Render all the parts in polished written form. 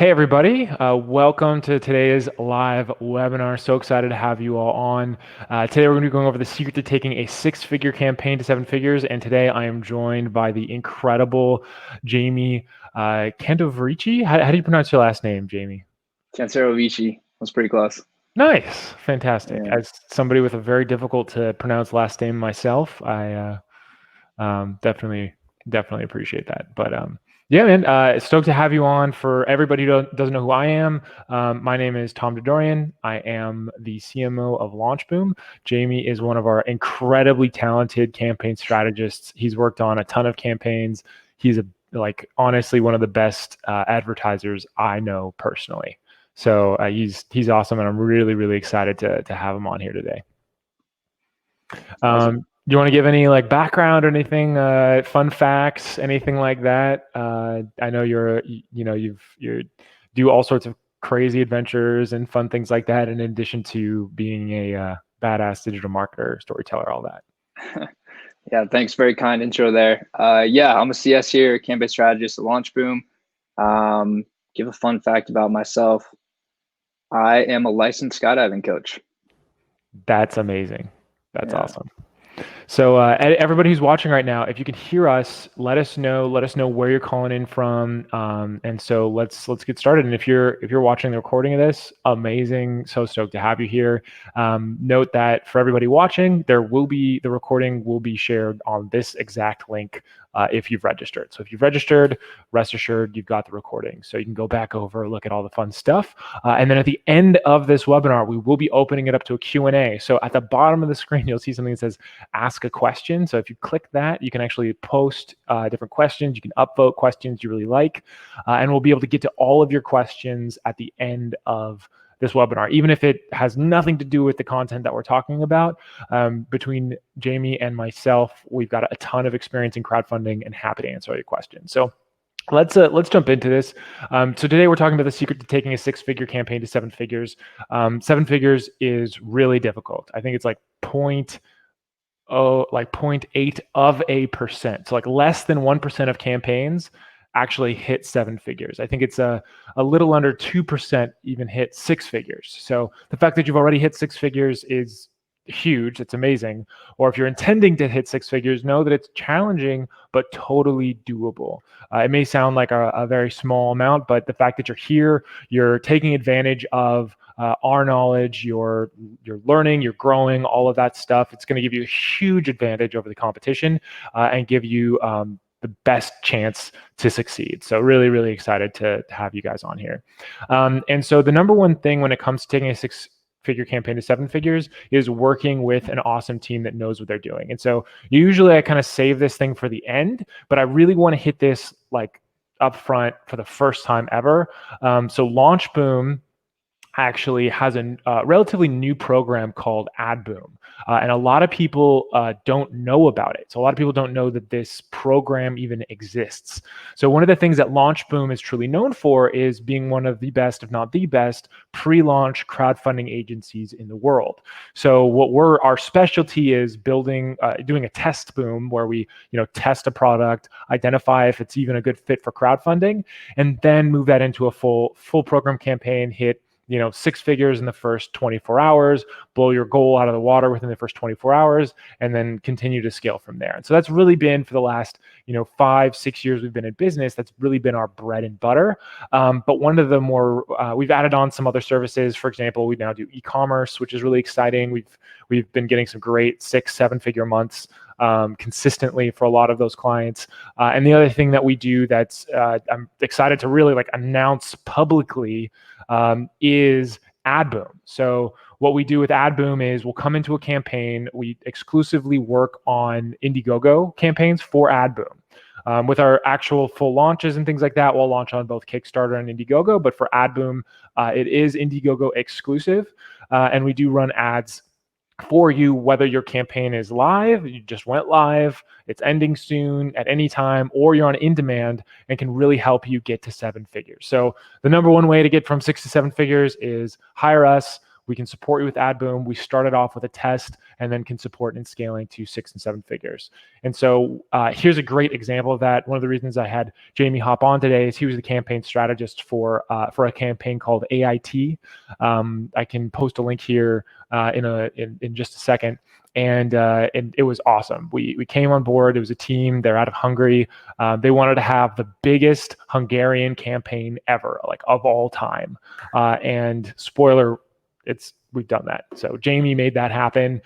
Hey everybody, welcome to today's live webinar. So excited to have you all on. Today we're going to be going over the secret to taking a six-figure campaign to seven figures. And today I am joined by the incredible Jamie Cantoverici. How do you pronounce your last name, Jamie? Cancerovici was pretty close. Nice, fantastic. Yeah. As somebody with a very difficult to pronounce last name myself, I definitely appreciate that. But yeah, man, stoked to have you on. For everybody who doesn't know who I am, my name is Tom Dodorian. I am the CMO of LaunchBoom. Jamie is one of our incredibly talented campaign strategists. He's worked on a ton of campaigns. He's honestly one of the best advertisers I know personally. So he's awesome, and I'm really excited to have him on here today. Awesome. Do you want to give any background or anything, fun facts, anything like that? I know you do all sorts of crazy adventures and fun things like that, in addition to being a badass digital marketer, storyteller, all that. Yeah, thanks. Very kind intro there. Yeah, I'm a CS here, campaign strategist at LaunchBoom. Give a fun fact about myself. I am a licensed skydiving coach. That's amazing. That's Yeah. awesome. So everybody who's watching right now, if you can hear us, let us know. Let us know where you're calling in from. And so let's get started. And if you're watching the recording of this, amazing. So stoked to have you here. Note that for everybody watching, the recording will be shared on this exact link if you've registered. So if you've registered, rest assured you've got the recording. So you can go back over, look at all the fun stuff. And then at the end of this webinar, we will be opening it up to a Q&A. So at the bottom of the screen, you'll see something that says ask a question. So if you click that, you can actually post different questions. You can upvote questions you really like, and we'll be able to get to all of your questions at the end of this webinar, even if it has nothing to do with the content that we're talking about. Between Jamie and myself, we've got a ton of experience in crowdfunding and happy to answer all your questions. So let's jump into this. So today we're talking about the secret to taking a six-figure campaign to seven figures. 7 figures is really difficult. I think it's like 0.8%. So like less than 1% of campaigns actually hit seven figures. I think it's a little under 2% even hit six figures. So the fact that you've already hit six figures is huge. It's amazing. Or if you're intending to hit six figures, know that it's challenging but totally doable. It may sound like a very small amount, but the fact that you're here, you're taking advantage of our knowledge, you're learning, you're growing, all of that stuff. It's going to give you a huge advantage over the competition and give you the best chance to succeed. So really excited to have you guys on here. And so the number one thing when it comes to taking a six-figure campaign to seven figures is working with an awesome team that knows what they're doing. And so usually I kind of save this thing for the end, but I really want to hit this like up front for the first time ever. So LaunchBoom actually has a relatively new program called AdBoom. And a lot of people don't know about it. So a lot of people don't know that this program even exists. So one of the things that LaunchBoom is truly known for is being one of the best, if not the best, pre-launch crowdfunding agencies in the world. So our specialty is doing a test boom where we test a product, identify if it's even a good fit for crowdfunding, and then move that into a full program campaign, hit six figures in the first 24 hours, blow your goal out of the water within the first 24 hours, and then continue to scale from there. And so that's really been for the last, 5-6 years we've been in business. That's really been our bread and butter. But one of the more, we've added on some other services. For example, we now do e-commerce, which is really exciting. We've been getting some great 6-7 figure months consistently for a lot of those clients. And the other thing that we do that's I'm excited to really announce publicly is AdBoom. So what we do with AdBoom is we'll come into a campaign, we exclusively work on Indiegogo campaigns for AdBoom. With our actual full launches and things like that, we'll launch on both Kickstarter and Indiegogo, but for AdBoom, it is Indiegogo exclusive, and we do run ads for you, whether your campaign is live, you just went live, it's ending soon at any time, or you're on INDEMAND, and can really help you get to seven figures. So the number one way to get from 6 to 7 figures is hire us. We can support you with ad boom. We started off with a test and then can support in scaling to 6 and 7 figures. And so here's a great example of that. One of the reasons I had Jamie hop on today is he was the campaign strategist for a campaign called AIT. I can post a link here in just a second. And it was awesome. We came on board. It was a team. They're out of Hungary. They wanted to have the biggest Hungarian campaign ever, like of all time. And spoiler, we've done that. So Jamie made that happen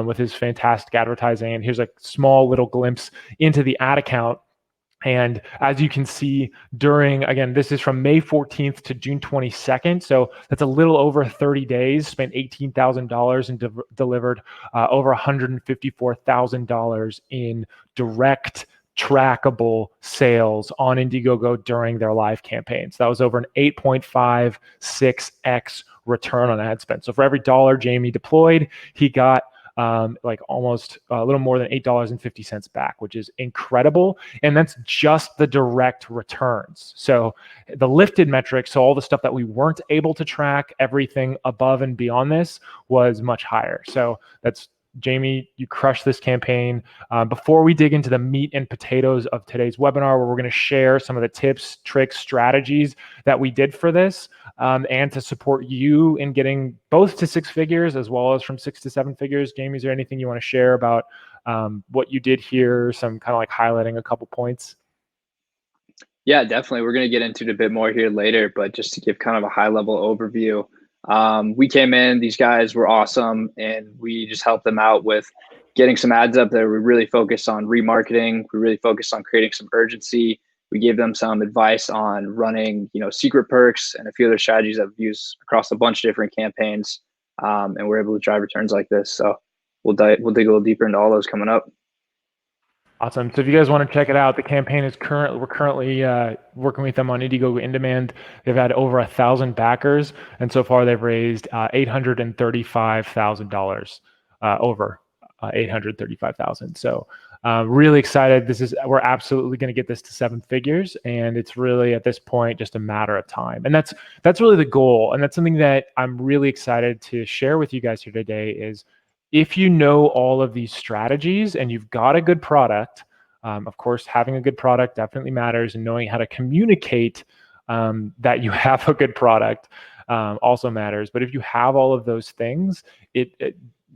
with his fantastic advertising. And here's a small little glimpse into the ad account. And as you can see again, this is from May 14th to June 22nd. So that's a little over 30 days, spent $18,000 and delivered over $154,000 in direct trackable sales on Indiegogo during their live campaigns. That was over an 8.56x return on ad spend. So for every dollar Jamie deployed, he got like almost a little more than $8.50 back, which is incredible. And that's just the direct returns. So the lifted metrics, so all the stuff that we weren't able to track, everything above and beyond this was much higher. So that's Jamie, you crushed this campaign. Before we dig into the meat and potatoes of today's webinar, where we're going to share some of the tips, tricks, strategies that we did for this, and to support you in getting both to 6 figures as well as from 6 to 7 figures. Jamie, is there anything you want to share about what you did here? Some kind of like highlighting a couple points. Yeah, definitely. We're going to get into it a bit more here later, but just to give kind of a high level overview, we came in, these guys were awesome, and we just helped them out with getting some ads up there. We really focused on remarketing. We really focused on creating some urgency. We gave them some advice on running, secret perks and a few other strategies that we've used across a bunch of different campaigns. And we're able to drive returns like this. So we'll dig a little deeper into all those coming up. Awesome. So if you guys want to check it out, the campaign is we're currently working with them on Indiegogo INDEMAND. They've had over 1,000 backers, and so far they've raised $835,000, over $835,000. So really excited. We're absolutely going to get this to 7 figures, and it's really at this point just a matter of time. And that's really the goal, and that's something that I'm really excited to share with you guys here today is, if you know all of these strategies and you've got a good product, of course, having a good product definitely matters, and knowing how to communicate that you have a good product also matters. But if you have all of those things,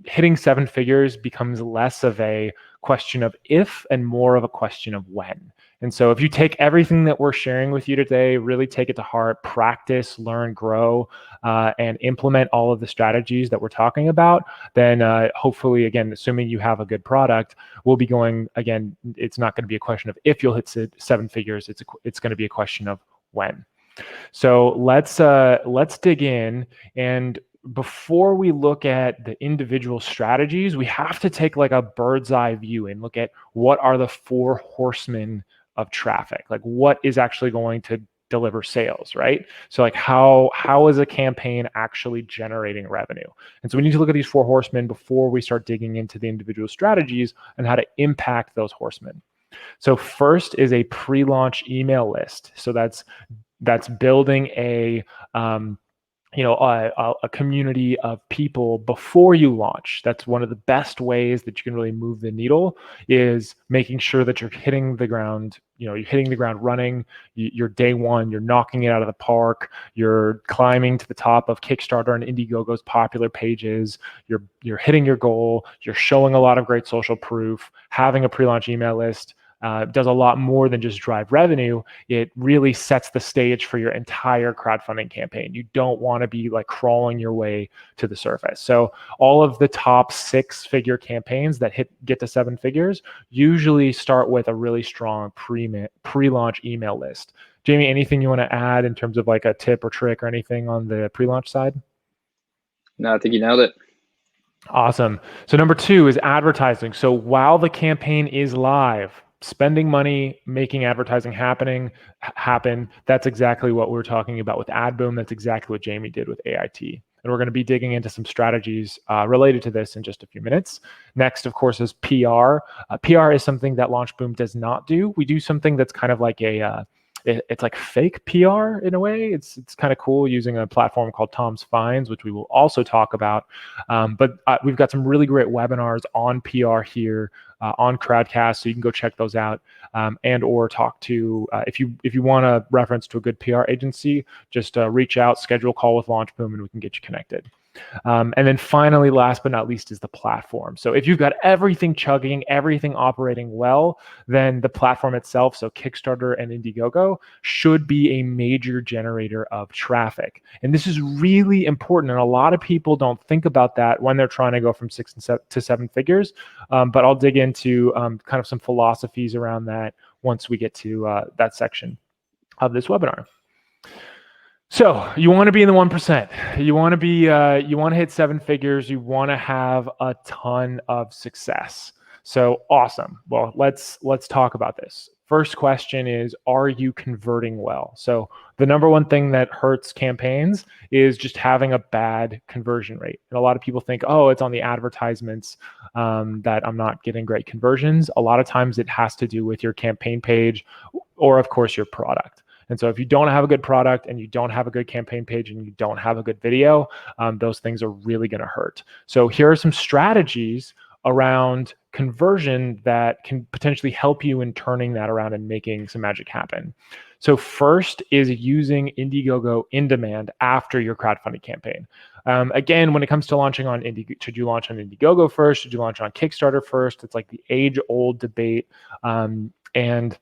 hitting 7 figures becomes less of a question of if and more of a question of when. And so if you take everything that we're sharing with you today, really take it to heart, practice, learn, grow, and implement all of the strategies that we're talking about, then hopefully, again, assuming you have a good product, we'll be going, again, it's not going to be a question of if you'll hit 7 figures, it's going to be a question of when. So let's dig in. And before we look at the individual strategies, we have to take like a bird's eye view and look at what are the 4 horsemen of traffic, like what is actually going to deliver sales, right? So like how is a campaign actually generating revenue? And so we need to look at these 4 horsemen before we start digging into the individual strategies and how to impact those horsemen. So first is a pre-launch email list. So that's building a community of people before you launch. That's one of the best ways that you can really move the needle, is making sure that you're hitting the ground, you're hitting the ground running. You're day one, you're knocking it out of the park. You're climbing to the top of Kickstarter and Indiegogo's popular pages. You're hitting your goal. You're showing a lot of great social proof. Having a pre-launch email list does a lot more than just drive revenue. It really sets the stage for your entire crowdfunding campaign. You don't want to be like crawling your way to the surface. So all of the top 6-figure campaigns that get to 7 figures usually start with a really strong pre-launch email list. Jamie, anything you want to add in terms of like a tip or trick or anything on the pre-launch side? No, I think you nailed it. Awesome. So number 2 is advertising. So while the campaign is live, spending money, making advertising happen. That's exactly what we're talking about with Ad Boom. That's exactly what Jamie did with AIT. And we're going to be digging into some strategies related to this in just a few minutes. Next, of course, is PR. PR is something that Launch Boom does not do. We do something that's kind of like a it's like fake PR in a way. It's kind of cool using a platform called Tom's Finds, which we will also talk about. But we've got some really great webinars on PR here on Crowdcast, so you can go check those out, and or talk to if you want a reference to a good PR agency, just reach out, schedule a call with LaunchBoom, and we can get you connected. And then finally, last but not least, is the platform. So if you've got everything chugging, everything operating well, then the platform itself, so Kickstarter and Indiegogo, should be a major generator of traffic. And this is really important. And a lot of people don't think about that when they're trying to go from 6 to 7 figures. But I'll dig into kind of some philosophies around that once we get to that section of this webinar. So you want to be in the 1%. You want to be, you want to hit 7 figures. You want to have a ton of success. So awesome. Well, let's talk about this. First question is, are you converting well? So the number one thing that hurts campaigns is just having a bad conversion rate. And a lot of people think, oh, it's on the advertisements that I'm not getting great conversions. A lot of times it has to do with your campaign page or, of course, your product. And so if you don't have a good product and you don't have a good campaign page and you don't have a good video, those things are really going to hurt. So here are some strategies around conversion that can potentially help you in turning that around and making some magic happen. So first is using Indiegogo INDEMAND after your crowdfunding campaign. Again, when it comes to launching on Indiegogo, should you launch on Indiegogo first? Should you launch on Kickstarter first? It's like the age-old debate. And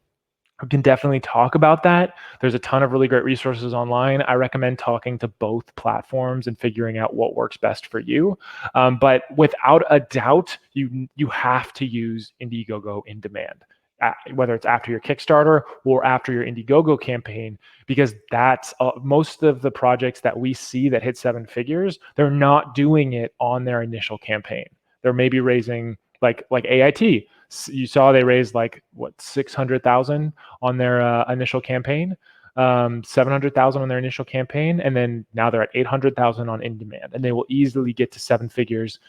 we can definitely talk about that. There's a ton of really great resources online. I recommend talking to both platforms and figuring out what works best for you. But without a doubt, you have to use Indiegogo INDEMAND, whether it's after your Kickstarter or after your Indiegogo campaign, because that's most of the projects that we see that hit 7 figures, they're not doing it on their initial campaign. They're maybe raising like AIT. You saw they raised like what 600,000 on their initial campaign, 700,000 on their initial campaign, and then now they're at 800,000 on INDEMAND, and they will easily get to 7 figures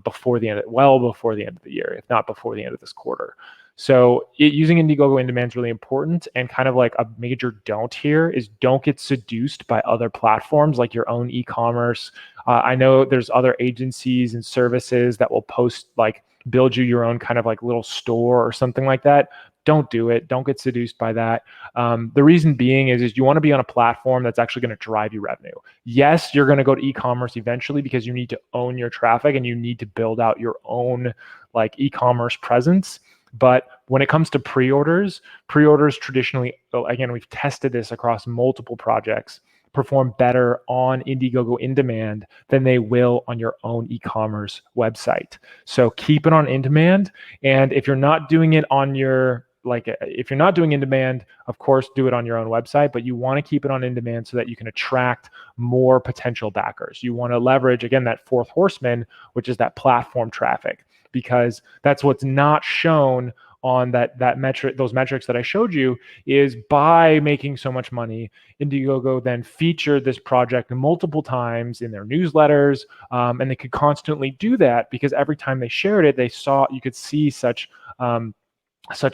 before the end of the year, if not before the end of this quarter. So using Indiegogo INDEMAND is really important, and kind of like a major don't here is don't get seduced by other platforms like your own e-commerce. I know there's other agencies and services that will post like build you your own kind of like little store or something like that. Don't do it. Don't get seduced by that. The reason being is you want to be on a platform that's actually going to drive you revenue. Yes, you're going to go to e-commerce eventually because you need to own your traffic and you need to build out your own like e-commerce presence. But when it comes to pre-orders traditionally, again, we've tested this across multiple projects, perform better on Indiegogo INDEMAND than they will on your own e-commerce website. So keep it on INDEMAND. And if you're not doing it on your, if you're not doing INDEMAND, of course, do it on your own website, but you want to keep it on INDEMAND so that you can attract more potential backers. You want to leverage, again, that fourth horseman, which is that platform traffic, because that's what's not shown on that metric, those metrics that I showed you, is by making so much money, Indiegogo then featured this project multiple times in their newsletters, and they could constantly do that because every time they shared it, you could see such an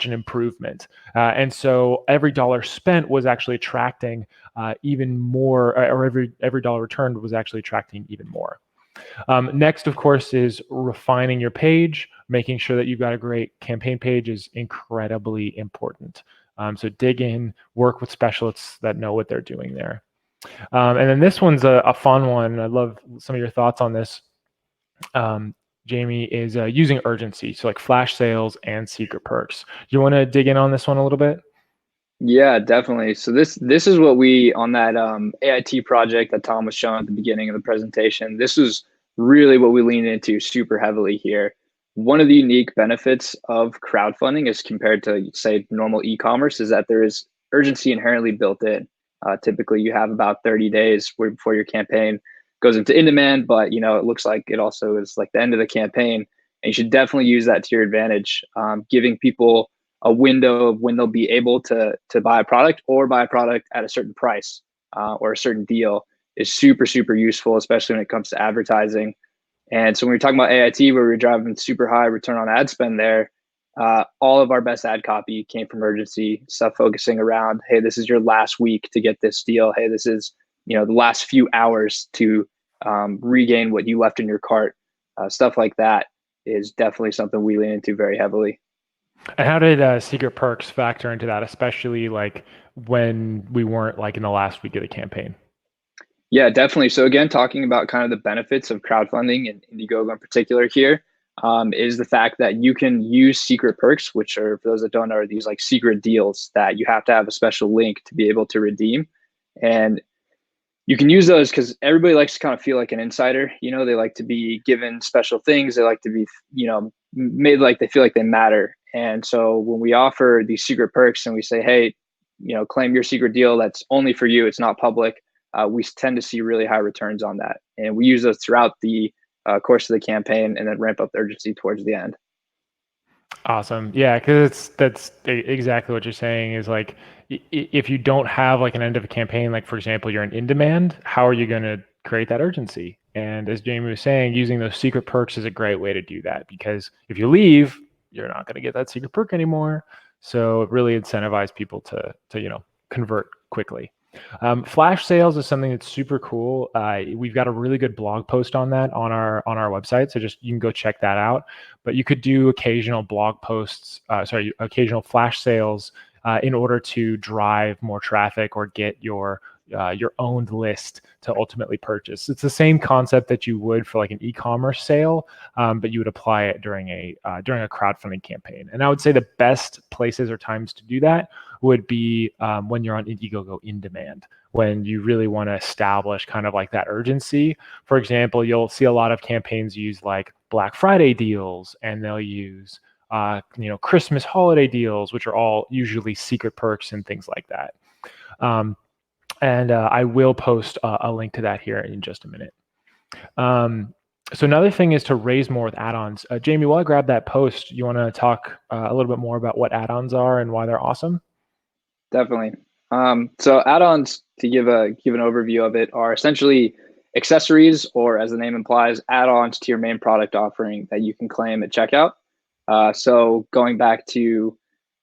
improvement. And so every dollar spent was actually attracting even more, or every dollar returned was actually attracting even more. Next, of course, is refining your page. Making sure that you've got a great campaign page is incredibly important. So dig in, work with specialists that know what they're doing there. And then this one's a fun one. I'd love some of your thoughts on this. Jamie, is using urgency. So like flash sales and secret perks. You want to dig in on this one a little bit? Yeah, definitely. So this is what we on that AIT project that Tom was showing at the beginning of the presentation. This is really what we lean into super heavily here. One of the unique benefits of crowdfunding as compared to, say, normal e-commerce is that there is urgency inherently built in. Typically, you have about 30 days before your campaign goes into INDEMAND, but it looks like it also is like the end of the campaign, and you should definitely use that to your advantage, giving people a window of when they'll be able to buy a product or buy a product at a certain price or a certain deal is super, super useful, especially when it comes to advertising. And so when we're talking about AIT, where we're driving super high return on ad spend there, All of our best ad copy came from urgency, stuff focusing around, hey, this is your last week to get this deal. Hey, this is, the last few hours to regain what you left in your cart. Stuff like that is definitely something we lean into very heavily. And how did secret perks factor into that, especially like when we weren't like in the last week of the campaign? Yeah, definitely. So again, talking about kind of the benefits of crowdfunding and Indiegogo in particular here, is the fact that you can use secret perks, which are, for those that don't know, are these like secret deals that you have to have a special link to be able to redeem. And you can use those because everybody likes to kind of feel like an insider. They like to be given special things. They like to be, made like they feel like they matter. And so when we offer these secret perks and we say, hey, claim your secret deal that's only for you, it's not public, we tend to see really high returns on that. And we use those throughout the course of the campaign and then ramp up the urgency towards the end. Awesome. Yeah, because that's exactly what you're saying is like if you don't have like an end of a campaign, like for example, you're in demand, how are you going to create that urgency? And as Jamie was saying, using those secret perks is a great way to do that because if you leave, you're not going to get that secret perk anymore. So it really incentivizes people to convert quickly. Flash sales is something that's super cool. We've got a really good blog post on that on our website, so just you can go check that out. But you could do occasional blog posts, occasional flash sales in order to drive more traffic or get your owned list to ultimately purchase. It's the same concept that you would for like an e-commerce sale, but you would apply it during a crowdfunding campaign. And I would say the best places or times to do that would be when you're on Indiegogo in demand, when you really want to establish kind of like that urgency. For example, you'll see a lot of campaigns use like Black Friday deals, and they'll use Christmas holiday deals, which are all usually secret perks and things like that. And I will post a link to that here in just a minute. So another thing is to raise more with add-ons. Jamie, while I grab that post, you want to talk a little bit more about what add-ons are and why they're awesome? Definitely. So add-ons, to give an overview of it, are essentially accessories, or as the name implies, add-ons to your main product offering that you can claim at checkout. So going back to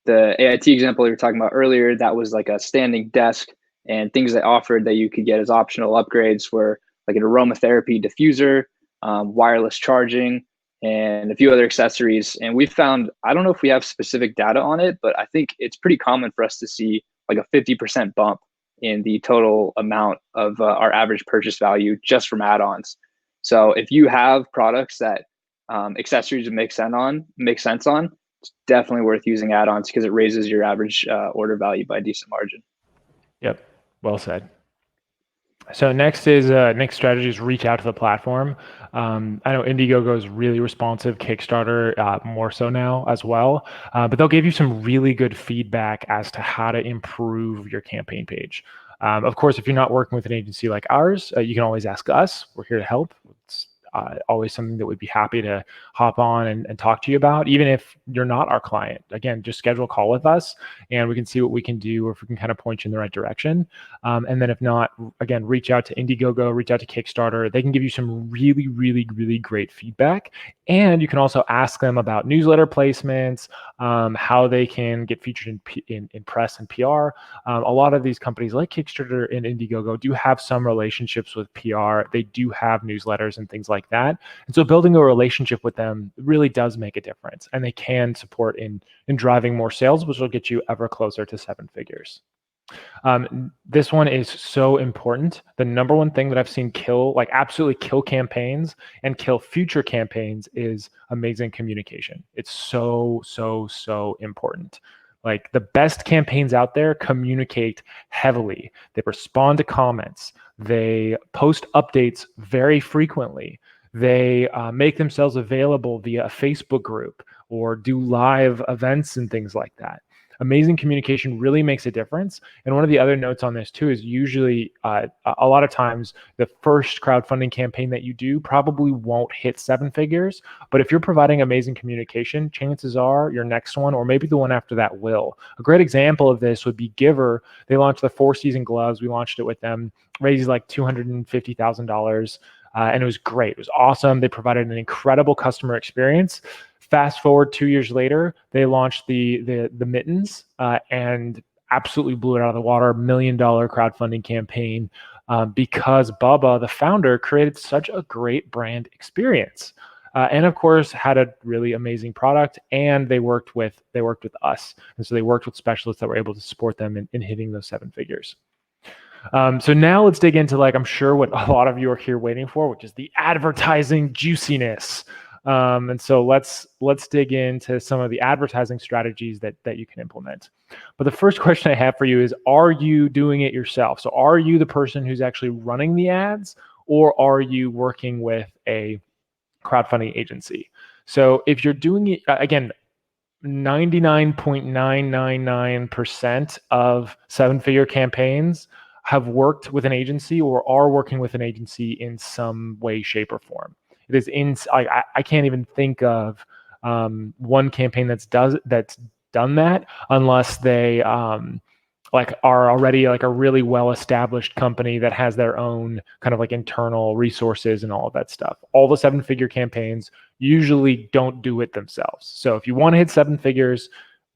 the AIT example you were talking about earlier, that was like a standing desk, and things they offered that you could get as optional upgrades were like an aromatherapy diffuser, wireless charging, and a few other accessories. And we found, I don't know if we have specific data on it, but I think it's pretty common for us to see like a 50% bump in the total amount of our average purchase value just from add-ons. So if you have products that accessories make sense on, it's definitely worth using add-ons because it raises your average order value by a decent margin. Yep, well said. So next strategy is reach out to the platform. I know Indiegogo is really responsive, Kickstarter more so now as well, but they'll give you some really good feedback as to how to improve your campaign page. Of course, if you're not working with an agency like ours, you can always ask us. We're here to help. It's always something that we'd be happy to hop on and talk to you about, even if you're not our client. Again, just schedule a call with us and we can see what we can do, or if we can kind of point you in the right direction. And then if not, again, reach out to Indiegogo, reach out to Kickstarter. They can give you some really, really, really great feedback. And you can also ask them about newsletter placements, how they can get featured in press and PR. A lot of these companies like Kickstarter and Indiegogo do have some relationships with PR. They do have newsletters and things like that. And so building a relationship with them really does make a difference. And they can support in driving more sales, which will get you ever closer to 7 figures. This one is so important. The number one thing that I've seen absolutely kill campaigns and kill future campaigns is amazing communication. It's so, so, so important. Like the best campaigns out there communicate heavily. They respond to comments. They post updates very frequently. They make themselves available via a Facebook group or do live events and things like that. Amazing communication really makes a difference. And one of the other notes on this too is usually a lot of times the first crowdfunding campaign that you do probably won't hit 7 figures. But if you're providing amazing communication, chances are your next one, or maybe the one after that, will. A great example of this would be Giver. They launched the 4-season gloves. We launched it with them, raised like $250,000. and it was great. It was awesome. They provided an incredible customer experience. Fast forward 2 years later, they launched the mittens and absolutely blew it out of the water. $1 million crowdfunding campaign because Bubba, the founder, created such a great brand experience. And of course, had a really amazing product, and they worked with us, and so they worked with specialists that were able to support them in hitting those 7 figures. So now let's dig into, like, I'm sure what a lot of you are here waiting for, which is the advertising juiciness. And so let's dig into some of the advertising strategies that you can implement. But the first question I have for you is, are you doing it yourself? So are you the person who's actually running the ads, or are you working with a crowdfunding agency? So if you're doing it, again, 99.999% of 7-figure campaigns have worked with an agency or are working with an agency in some way, shape, or form. It is I can't even think of one campaign that's done that unless they like are already like a really well-established company that has their own kind of like internal resources and all of that stuff. All the 7-figure campaigns usually don't do it themselves. So if you want to hit 7 figures,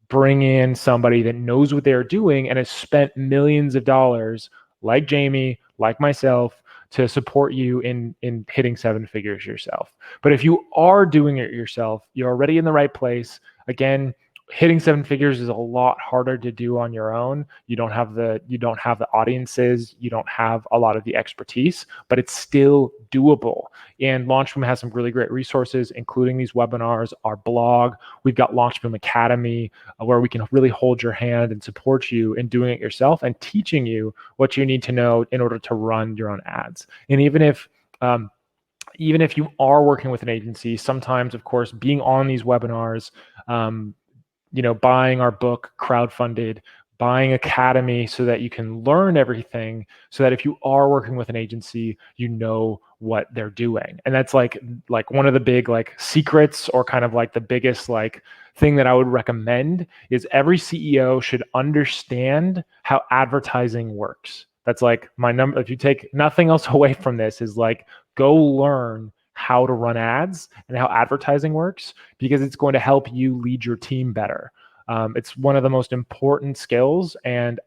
bring in somebody that knows what they're doing and has spent millions of dollars, like Jamie, like myself, to support you in hitting 7 figures yourself. But if you are doing it yourself, you're already in the right place. Again, hitting 7 figures is a lot harder to do on your own. You don't have the audiences, you don't have a lot of the expertise, but it's still doable. And Launchboom has some really great resources, including these webinars, our blog. We've got Launchboom Academy, where we can really hold your hand and support you in doing it yourself and teaching you what you need to know in order to run your own ads. And even if you are working with an agency, sometimes, of course, being on these webinars, buying our book crowdfunded, buying Academy so that you can learn everything, so that if you are working with an agency, you know what they're doing. And that's like one of the big like secrets, or kind of like the biggest like thing that I would recommend, is every CEO should understand how advertising works. That's like my number. If you take nothing else away from this, is like, go learn how to run ads and how advertising works, because it's going to help you lead your team better. It's one of the most important skills, and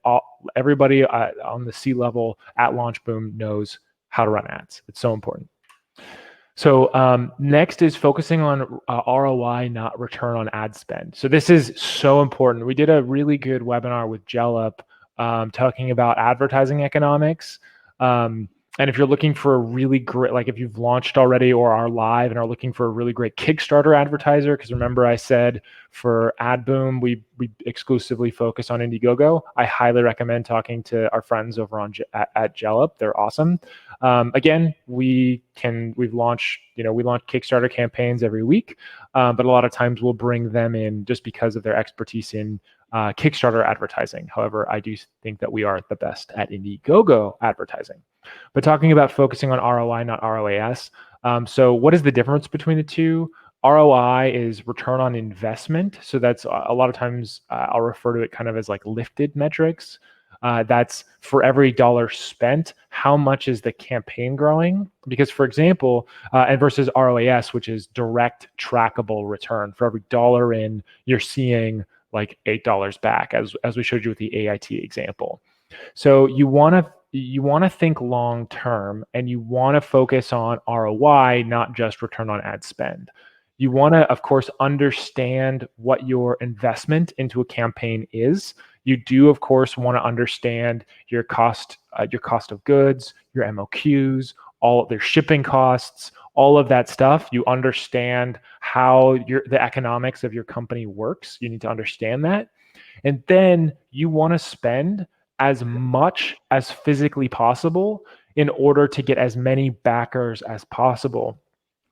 everybody on the C-level at Launchboom knows how to run ads. It's so important. So next is focusing on ROI, not return on ad spend. So this is so important. We did a really good webinar with Jellup talking about advertising economics. And if you're looking for a really great, like if you've launched already or are live and are looking for a really great Kickstarter advertiser, because remember I said for AdBoom, we exclusively focus on Indiegogo. I highly recommend talking to our friends over at Jellup. They're awesome. Again, we launch Kickstarter campaigns every week, but a lot of times we'll bring them in just because of their expertise in Kickstarter advertising. However, I do think that we are the best at Indiegogo advertising. But talking about focusing on ROI, not ROAS. So what is the difference between the two? ROI is return on investment. So that's a lot of times I'll refer to it kind of as like lifted metrics. That's for every dollar spent, how much is the campaign growing? Because, for example, and versus ROAS, which is direct trackable return. For every dollar in, you're seeing like $8 back, as we showed you with the AIT example. So you want to think long term, and you want to focus on ROI, not just return on ad spend. You want to, of course, understand what your investment into a campaign is. You do, of course, want to understand your cost of goods, your MOQs, all of their shipping costs, all of that stuff. You understand how the economics of your company works. You need to understand that. And then you want to spend as much as physically possible in order to get as many backers as possible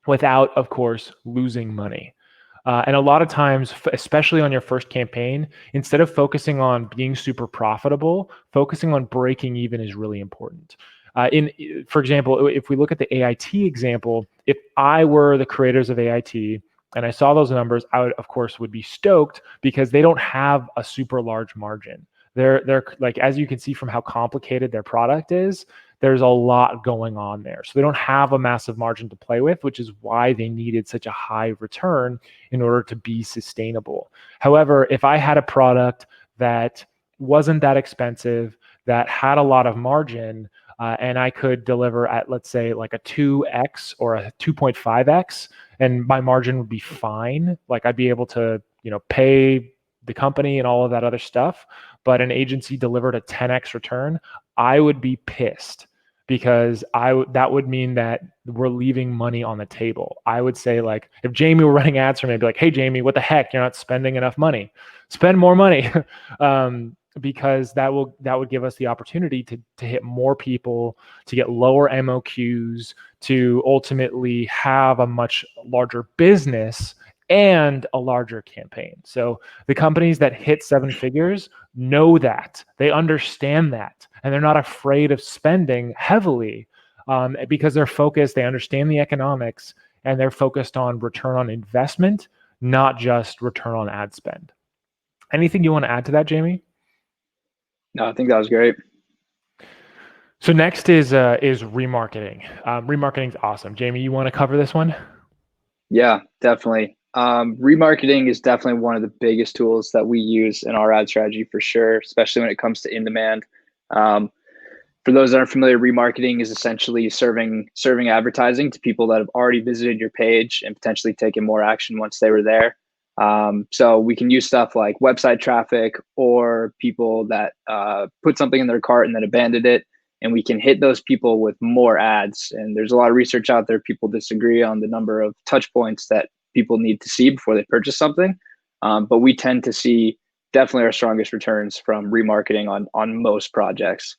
without, of course, losing money. And a lot of times, especially on your first campaign, instead of focusing on being super profitable, focusing on breaking even is really important. For example, if we look at the AIT example, if I were the creators of AIT and I saw those numbers, I would, of course, be stoked, because they don't have a super large margin. They're like, as you can see from how complicated their product is, there's a lot going on there. So they don't have a massive margin to play with, which is why they needed such a high return in order to be sustainable. However, if I had a product that wasn't that expensive, that had a lot of margin, and I could deliver at, let's say, like a 2x or a 2.5x, and my margin would be fine. Like I'd be able to, pay the company and all of that other stuff, but an agency delivered a 10x return, I would be pissed, because that would mean that we're leaving money on the table. I would say, like, if Jamie were running ads for me, I'd be like, hey, Jamie, what the heck? You're not spending enough money. Spend more money. Because that would give us the opportunity to hit more people, to get lower MOQs, to ultimately have a much larger business and a larger campaign. So the companies that hit 7 figures know that, they understand that, and they're not afraid of spending heavily, because they're focused, they understand the economics, and they're focused on return on investment, not just return on ad spend. Anything you want to add to that, Jamie? No, I think that was great. So next is remarketing. Remarketing is awesome. Jamie, you want to cover this one? Yeah, definitely. Remarketing is definitely one of the biggest tools that we use in our ad strategy for sure, especially when it comes to in-demand. For those that aren't familiar, remarketing is essentially serving advertising to people that have already visited your page and potentially taken more action once they were there. So we can use stuff like website traffic or people that put something in their cart and then abandoned it, and we can hit those people with more ads. And there's a lot of research out there. People disagree on the number of touch points that people need to see before they purchase something. But we tend to see definitely our strongest returns from remarketing on most projects.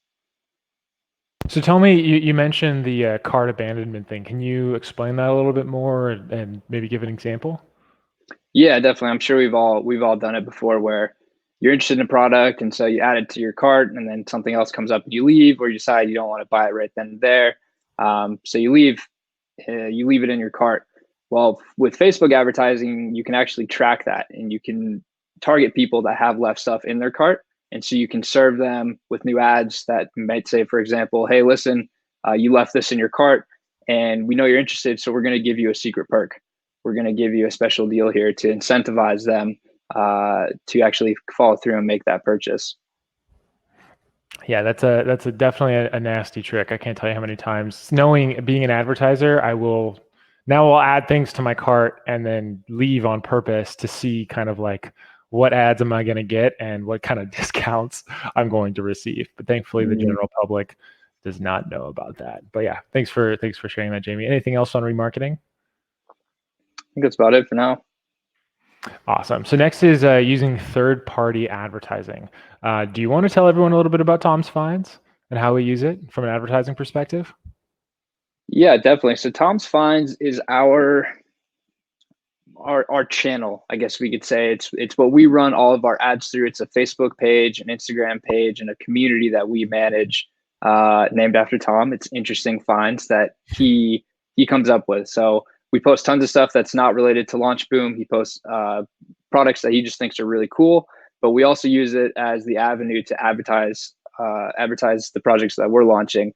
So tell me, you mentioned the cart abandonment thing. Can you explain that a little bit more and maybe give an example? Yeah, definitely. I'm sure we've all done it before, where you're interested in a product and so you add it to your cart and then something else comes up and you leave, or you decide you don't want to buy it right then and there. So you leave it in your cart. Well, with Facebook advertising, you can actually track that and you can target people that have left stuff in their cart. And so you can serve them with new ads that might say, for example, hey, listen, you left this in your cart and we know you're interested, so we're going to give you a secret perk. We're going to give you a special deal here to incentivize them to actually follow through and make that purchase. Yeah, that's a definitely a nasty trick. I can't tell you how many times, knowing being an advertiser, I'll add things to my cart and then leave on purpose to see kind of like what ads am I going to get and what kind of discounts I'm going to receive. But thankfully, the general public does not know about that. But yeah, thanks for sharing that, Jamie. Anything else on remarketing? I think that's about it for now. Awesome. So next is using third-party advertising. Do you want to tell everyone a little bit about Tom's Finds and how we use it from an advertising perspective? Yeah, definitely. So Tom's Finds is our channel, I guess we could say. It's what we run all of our ads through. It's a Facebook page, an Instagram page, and a community that we manage, named after Tom. It's interesting finds that he comes up with. So we post tons of stuff that's not related to Launch Boom. He posts products that he just thinks are really cool, but we also use it as the avenue to advertise the projects that we're launching.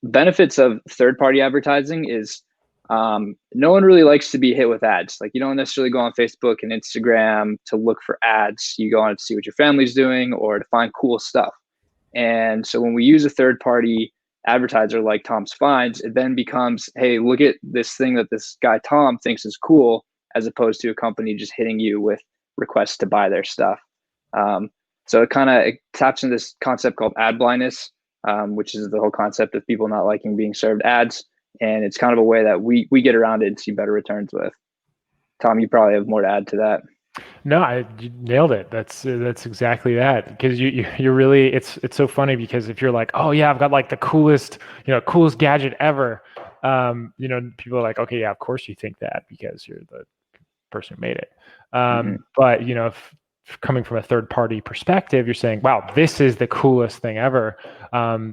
Benefits of third-party advertising is no one really likes to be hit with ads. Like, you don't necessarily go on Facebook and Instagram to look for ads. You go on to see what your family's doing or to find cool stuff. And so when we use a third-party advertiser like Tom's Finds, it then becomes, hey, look at this thing that this guy Tom thinks is cool, as opposed to a company just hitting you with requests to buy their stuff. So it taps into this concept called ad blindness, which is the whole concept of people not liking being served ads. And it's kind of a way that we get around it and see better returns with. Tom, you probably have more to add to that. No, you nailed it. That's exactly that. Because you're really, it's so funny, because if you're like, oh yeah, I've got like the coolest gadget ever, people are like, okay, yeah, of course you think that because you're the person who made it. But if coming from a third party perspective, you're saying, wow, this is the coolest thing ever.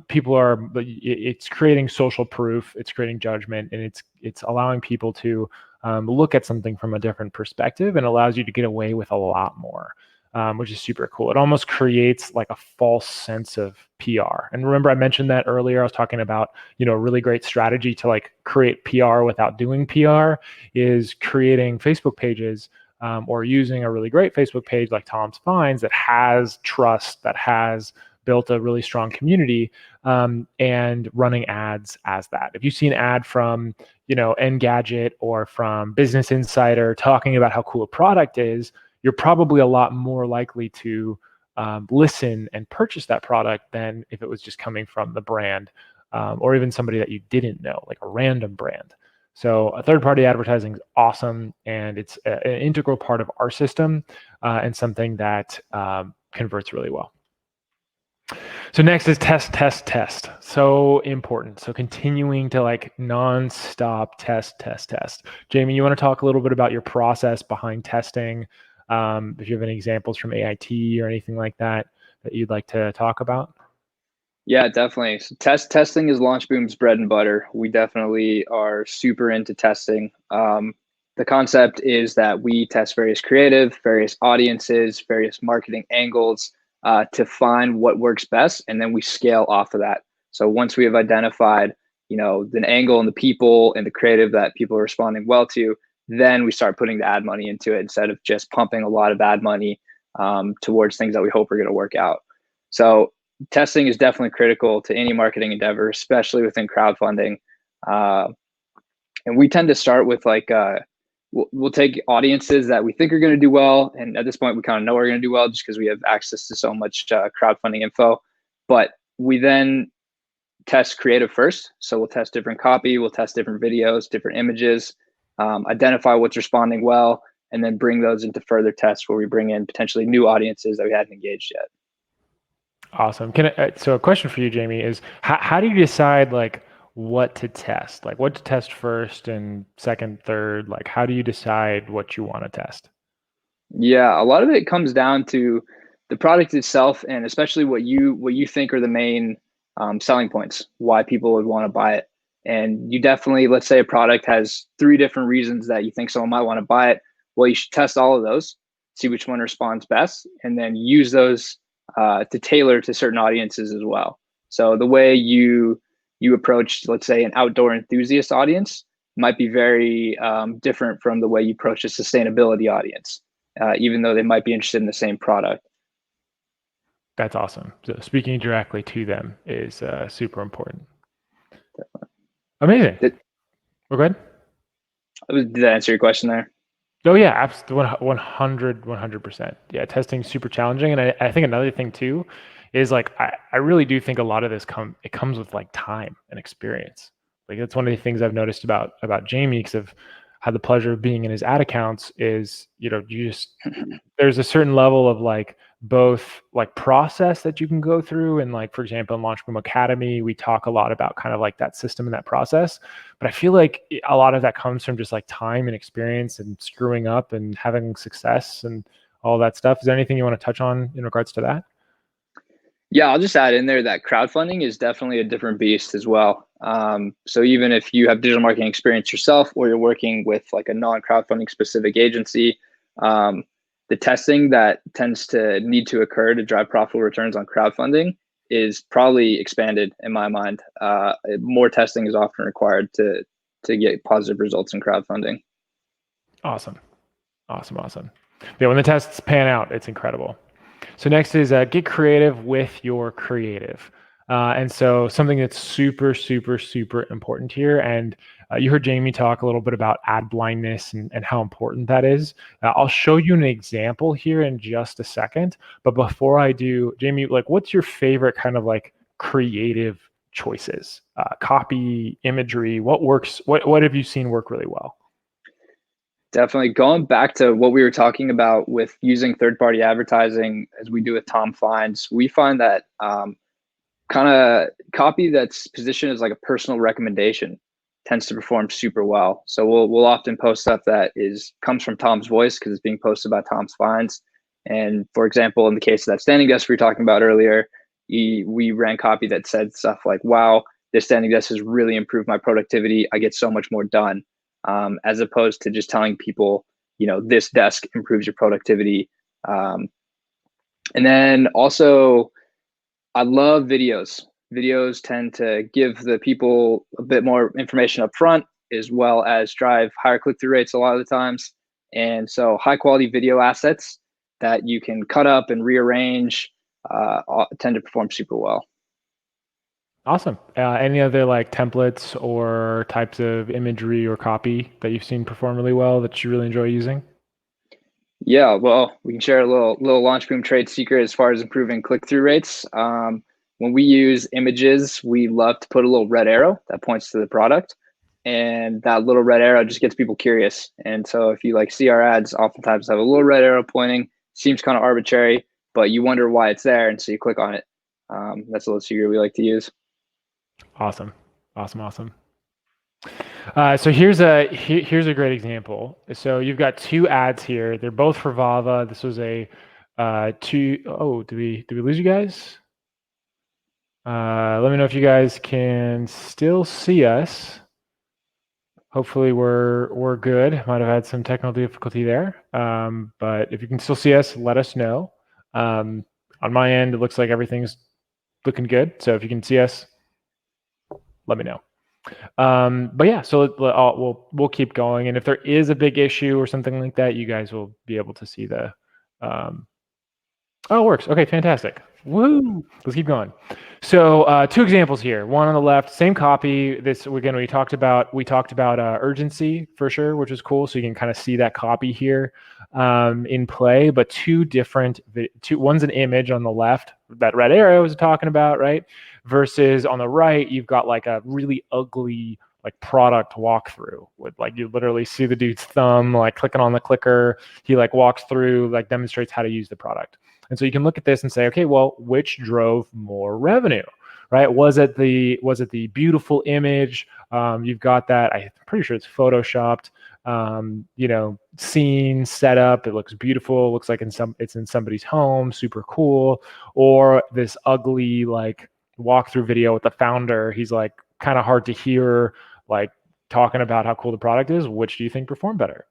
It's creating social proof, it's creating judgment, and it's allowing people to look at something from a different perspective, and allows you to get away with a lot more. which is super cool. It almost creates like a false sense of PR. And remember, I mentioned that earlier. I was talking about, a really great strategy to like create PR without doing PR is creating Facebook pages or using a really great Facebook page like Tom's Finds that has trust, that has built a really strong community, and running ads as that. If you see an ad from, Engadget or from Business Insider talking about how cool a product is, you're probably a lot more likely to listen and purchase that product than if it was just coming from the brand or even somebody that you didn't know, like a random brand. So a third-party advertising is awesome, and it's an integral part of our system and something that converts really well. So next is test, test, test. So important. So continuing to like nonstop test, test, test. Jamie, you want to talk a little bit about your process behind testing? If you have any examples from AIT or anything like that that you'd like to talk about? Yeah, definitely. So testing is LaunchBoom's bread and butter. We definitely are super into testing. The concept is that we test various creative, various audiences, various marketing angles to find what works best, and then we scale off of that. So once we have identified, the angle and the people and the creative that people are responding well to, then we start putting the ad money into it instead of just pumping a lot of ad money towards things that we hope are going to work out. So testing is definitely critical to any marketing endeavor, especially within crowdfunding. And we tend to start with like, we'll take audiences that we think are going to do well. And at this point, we kind of know we're going to do well just because we have access to so much crowdfunding info. But we then test creative first. So we'll test different copy, we'll test different videos, different images, identify what's responding well, and then bring those into further tests where we bring in potentially new audiences that we hadn't engaged yet. Awesome. So a question for you, Jamie, is how do you decide like what to test? Like what to test first and second, third? Like how do you decide what you want to test? Yeah, a lot of it comes down to the product itself, and especially what you think are the main selling points, why people would want to buy it. And you definitely, let's say a product has 3 different reasons that you think someone might want to buy it. Well, you should test all of those, see which one responds best, and then use those to tailor to certain audiences as well. So the way you approach, let's say, an outdoor enthusiast audience might be very different from the way you approach a sustainability audience, even though they might be interested in the same product. That's awesome. So speaking directly to them is super important. Amazing. We're good. Did that answer your question there? Oh yeah, absolutely, 100%. Yeah, testing's super challenging, and I think another thing too is like I really do think a lot of this comes with like time and experience. Like that's one of the things I've noticed about Jamie, because I've had the pleasure of being in his ad accounts. Is there's a certain level of like both like process that you can go through, and like for example in LaunchBoom Academy we talk a lot about kind of like that system and that process, but I feel like a lot of that comes from just like time and experience and screwing up and having success and all that stuff. Is there anything you want to touch on in regards to that? Yeah, I'll just add in there that crowdfunding is definitely a different beast as well. So even if you have digital marketing experience yourself, or you're working with like a non-crowdfunding specific agency, the testing that tends to need to occur to drive profitable returns on crowdfunding is probably expanded in my mind. More testing is often required to get positive results in crowdfunding. Awesome. Yeah, when the tests pan out, it's incredible. So next is get creative with your creative. And so something that's super, super, super important here. And you heard Jamie talk a little bit about ad blindness and how important that is. I'll show you an example here in just a second. But before I do, Jamie, like what's your favorite kind of like creative choices? Copy, imagery, what works? What have you seen work really well? Definitely going back to what we were talking about with using third-party advertising as we do with Tom Finds, we find that kind of copy that's positioned as like a personal recommendation tends to perform super well. So we'll often post stuff that comes from Tom's voice because it's being posted by Tom's Finds. And for example, in the case of that standing desk we were talking about earlier, we ran copy that said stuff like, "Wow, this standing desk has really improved my productivity. I get so much more done." As opposed to just telling people, this desk improves your productivity. And then also, I love videos. Videos tend to give the people a bit more information up front, as well as drive higher click-through rates a lot of the times. And so high quality video assets that you can cut up and rearrange tend to perform super well. Awesome. Any other like templates or types of imagery or copy that you've seen perform really well that you really enjoy using? Yeah, well, we can share a little Launchboom trade secret as far as improving click-through rates. When we use images, we love to put a little red arrow that points to the product, and that little red arrow just gets people curious. And so if you like see our ads, oftentimes have a little red arrow pointing. Seems kind of arbitrary, but you wonder why it's there, and so you click on it. That's a little secret we like to use. Awesome. Awesome. Awesome. So here's a great example. So you've got two ads here. They're both for Vava. This was a two. Oh, did we lose you guys? Let me know if you guys can still see us. Hopefully we're good. Might have had some technical difficulty there, but if you can still see us, let us know. On my end, it looks like everything's looking good. So if you can see us, let me know. But yeah, so we'll keep going, and if there is a big issue or something like that, you guys will be able to see the. Oh, it works. Okay, fantastic. Woo! Let's keep going. So two examples here. One on the left, same copy. This again, we talked about urgency for sure, which is cool. So you can kind of see that copy here in play. But one's an image on the left, that red arrow I was talking about, right? Versus on the right, you've got like a really ugly like product walkthrough with like you literally see the dude's thumb like clicking on the clicker. He like walks through, like demonstrates how to use the product. And so you can look at this and say, okay, well, which drove more revenue, right? Was it the beautiful image? You've got that. I'm pretty sure it's photoshopped. Scene set up. It looks beautiful. It looks like it's in somebody's home. Super cool. Or this ugly like walkthrough video with the founder. He's like kind of hard to hear, like talking about how cool the product is. Which do you think performed better?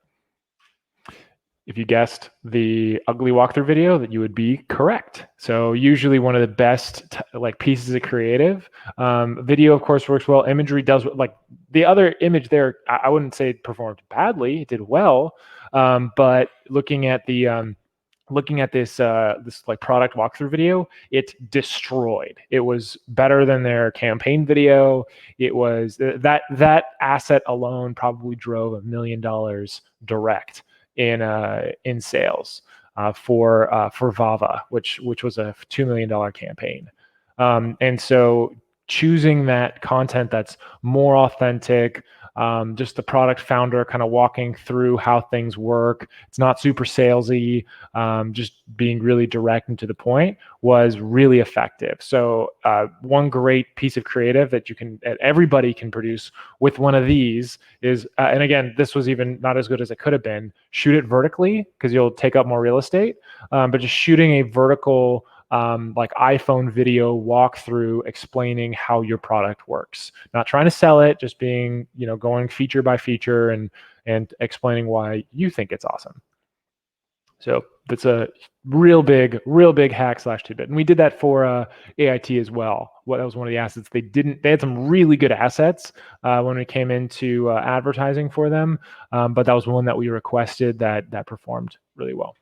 If you guessed the ugly walkthrough video, that you would be correct. So usually one of the best like pieces of creative. Video, of course, works well. Imagery does, like the other image there, I wouldn't say it performed badly. It did well. But looking at this like product walkthrough video, it destroyed. It was better than their campaign video. It was that asset alone probably drove $1 million direct in sales for Vava, which was a $2 million campaign. And so choosing that content that's more authentic, just the product founder kind of walking through how things work. It's not super salesy, just being really direct and to the point was really effective. So one great piece of creative that everybody can produce with one of these is, and again, this was even not as good as it could have been, shoot it vertically because you'll take up more real estate, but just shooting a vertical like iPhone video walkthrough explaining how your product works. Not trying to sell it, just being, going feature by feature and explaining why you think it's awesome. So that's a real big hack / tidbit. And we did that for AIT as well. That was one of the assets they had some really good assets when we came into advertising for them. But that was one that we requested that performed really well.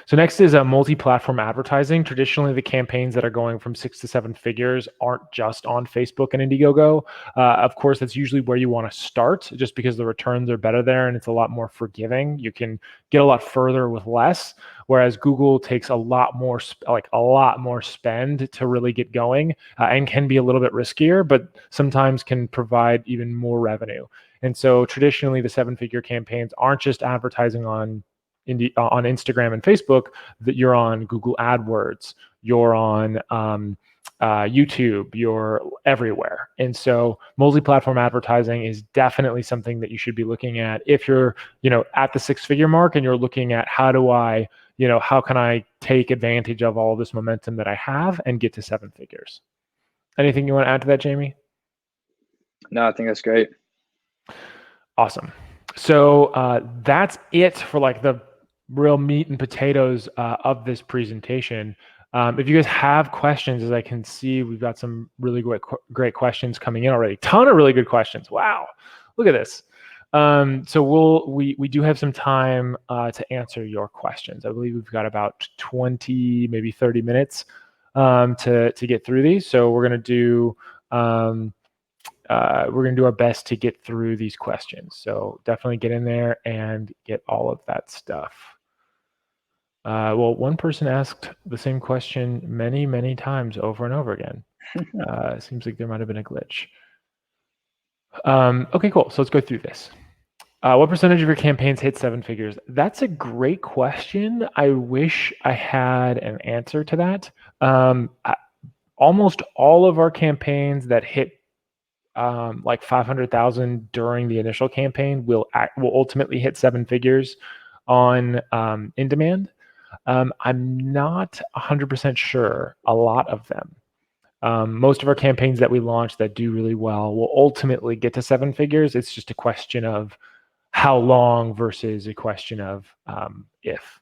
So next is multi-platform advertising. Traditionally, the campaigns that are going from 6 to 7 figures aren't just on Facebook and Indiegogo. Of course, that's usually where you want to start, just because the returns are better there and it's a lot more forgiving. You can get a lot further with less, whereas Google takes a lot more spend to really get going, and can be a little bit riskier, but sometimes can provide even more revenue. And so traditionally, the 7-figure campaigns aren't just advertising on Instagram and Facebook, that you're on Google AdWords, you're on YouTube, you're everywhere. And so multi-platform advertising is definitely something that you should be looking at if you're, at the 6-figure mark and you're looking at how can I take advantage of all this momentum that I have and get to 7 figures. Anything you want to add to that, Jamie? No, I think that's great. Awesome. So that's it for like the real meat and potatoes of this presentation. If you guys have questions, as I can see, we've got some really great questions coming in already. Ton of really good questions. Wow, look at this. So we do have some time to answer your questions. I believe we've got about 20, maybe 30 minutes to get through these. So we're gonna do our best to get through these questions. So definitely get in there and get all of that stuff. Well, one person asked the same question many, many times over and over again. Seems like there might have been a glitch. Okay, cool. So let's go through this. What percentage of your campaigns hit 7 figures? That's a great question. I wish I had an answer to that. Almost all of our campaigns that hit like 500,000 during the initial campaign will ultimately hit 7 figures on INDEMAND. I'm not 100% sure a lot of them. Most of our campaigns that we launch that do really well will ultimately get to 7 figures. It's just a question of how long versus a question of if.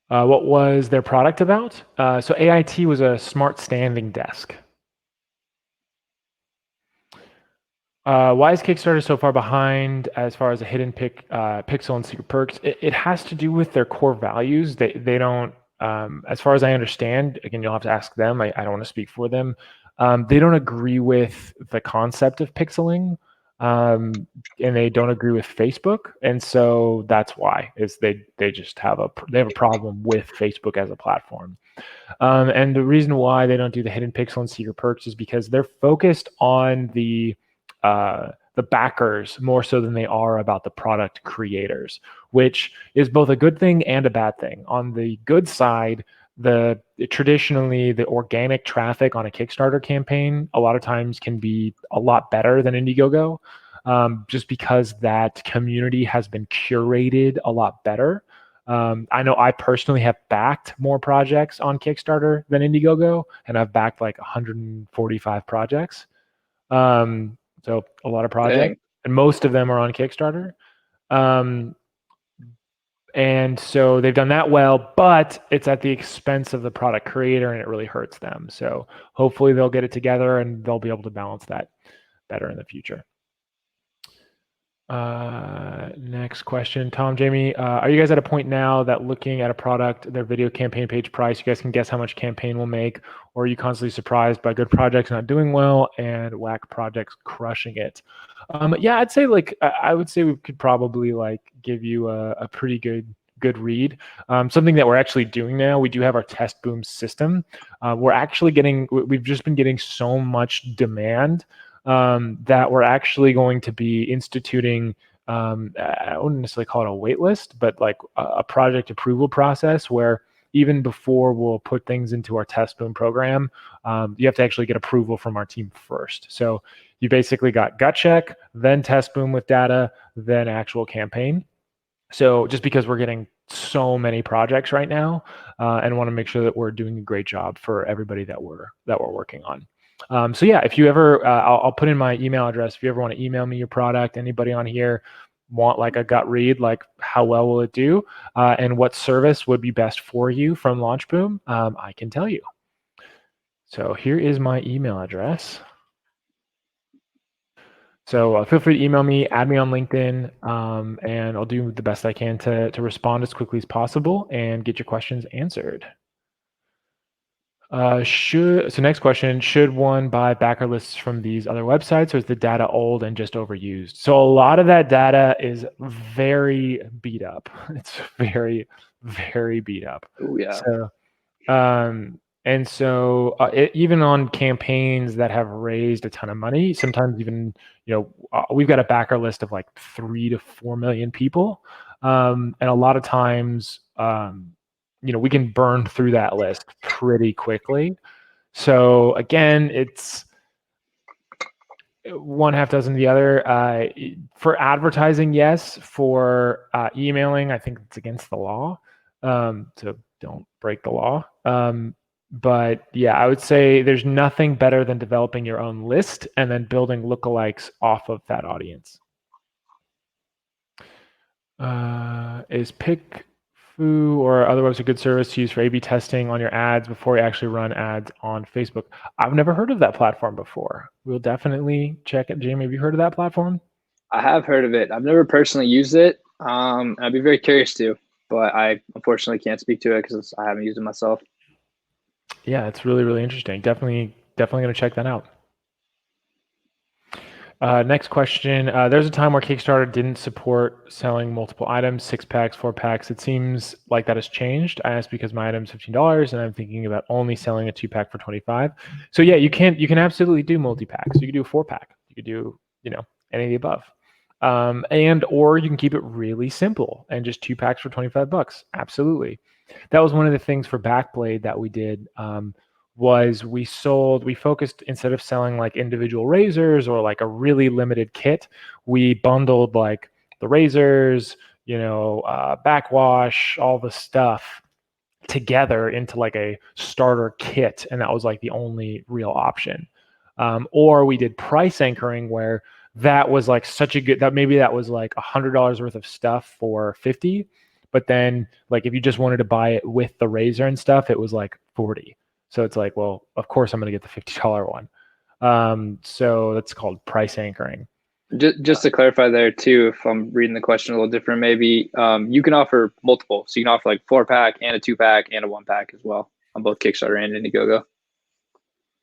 What was their product about? So AIT was a smart standing desk. Why is Kickstarter so far behind as far as a hidden pixel and secret perks? It has to do with their core values. They don't, as far as I understand, again, you'll have to ask them. I don't want to speak for them. They don't agree with the concept of pixeling, and they don't agree with Facebook, and so that's why is they just have a problem with Facebook as a platform. And the reason why they don't do the hidden pixel and secret perks is because they're focused on the backers more so than they are about the product creators, which is both a good thing and a bad thing. On the good side, traditionally the organic traffic on a Kickstarter campaign a lot of times can be a lot better than Indiegogo, just because that community has been curated a lot better. I know I personally have backed more projects on Kickstarter than Indiegogo, and I've backed like 145 projects. So a lot of projects, and most of them are on Kickstarter. And so they've done that well, but it's at the expense of the product creator and it really hurts them. So hopefully they'll get it together and they'll be able to balance that better in the future. Next question, Tom, Jamie, are you guys at a point now that looking at a product, their video campaign page price, you guys can guess how much campaign will make, or are you constantly surprised by good projects not doing well and whack projects crushing it? Yeah, I'd say I would say we could probably like give you a pretty good read. Something that we're actually doing now, we do have our test boom system. We've just been getting so much demand that we're actually going to be instituting, I wouldn't necessarily call it a wait list, but like a project approval process where even before we'll put things into our test boom program, you have to actually get approval from our team first. So you basically got gut check, then test boom with data, then actual campaign. So just because we're getting so many projects right now, and want to make sure that we're doing a great job for everybody that we're working on. So yeah, if you ever, I'll put in my email address. If you ever want to email me your product, anybody on here want like a gut read, like how well will it do, and what service would be best for you from LaunchBoom, I can tell you. So here is my email address. So feel free to email me, add me on LinkedIn, and I'll do the best I can to respond as quickly as possible and get your questions answered. So next question, should one buy backer lists from these other websites, or is the data old and just overused? So a lot of that data is very beat up. It's very, very beat up. Oh, yeah. So, and so even on campaigns that have raised a ton of money, sometimes even, we've got a backer list of like 3 to 4 million people. And a lot of times, we can burn through that list pretty quickly. So again, it's one half dozen the other. For advertising, yes. For emailing, I think it's against the law. So don't break the law. But yeah, I would say there's nothing better than developing your own list and then building lookalikes off of that audience. Is PickFu or otherwise a good service to use for A/B testing on your ads before you actually run ads on Facebook? I've never heard of that platform before. We'll definitely check it. Jamie, have you heard of that platform? I have heard of it. I've never personally used it. I'd be very curious to, but I unfortunately can't speak to it because I haven't used it myself. Yeah, it's really, really interesting. Definitely going to check that out. Next question. There's a time where Kickstarter didn't support selling multiple items, 6-packs, 4-packs. It seems like that has changed. I asked because my item's $15 and I'm thinking about only selling a 2-pack for 25. So yeah, you can absolutely do multi-packs. You can do a 4-pack. You could do, any of the above. Or you can keep it really simple and just 2-packs for 25 bucks. Absolutely. That was one of the things for Backblade that we did. Was we focused, instead of selling like individual razors or like a really limited kit, we bundled like the razors, backwash, all the stuff together into like a starter kit. And that was like the only real option. Or we did price anchoring where that was like maybe that was like $100 worth of stuff for 50. But then like if you just wanted to buy it with the razor and stuff, it was like 40. So it's like, well, of course I'm going to get the $50 one. So that's called price anchoring. Just to clarify there too, if I'm reading the question a little different, maybe you can offer multiple. So you can offer like 4-pack and a 2-pack and a 1-pack as well on both Kickstarter and Indiegogo.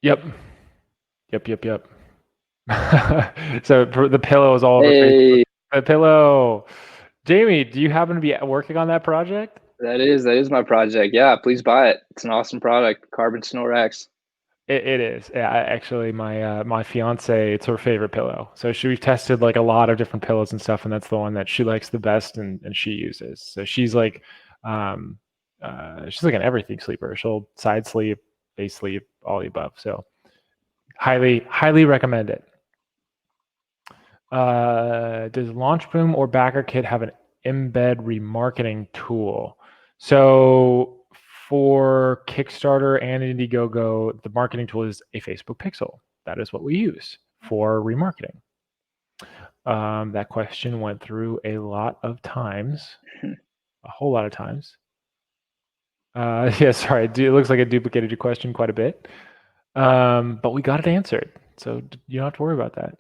Yep. So for the pillow is all over Facebook. Hey, The pillow. Jamie, do you happen to be working on that project? that is my project. Yeah, please buy it. It's an awesome product. Carbon Snore X. It is. Yeah, actually, my fiance, it's her favorite pillow. So we've tested like a lot of different pillows and stuff, and that's the one that she likes the best, and she uses. So she's like an everything sleeper. She'll side sleep, face sleep, all the above. So highly recommend it. Does Launchboom or BackerKit have an embed remarketing tool? So for Kickstarter and Indiegogo, the marketing tool is a Facebook pixel. That is what we use for remarketing. That question went through a lot of times, a whole lot of times. Yeah, sorry, it looks like I duplicated your question quite a bit, but we got it answered, so you don't have to worry about that.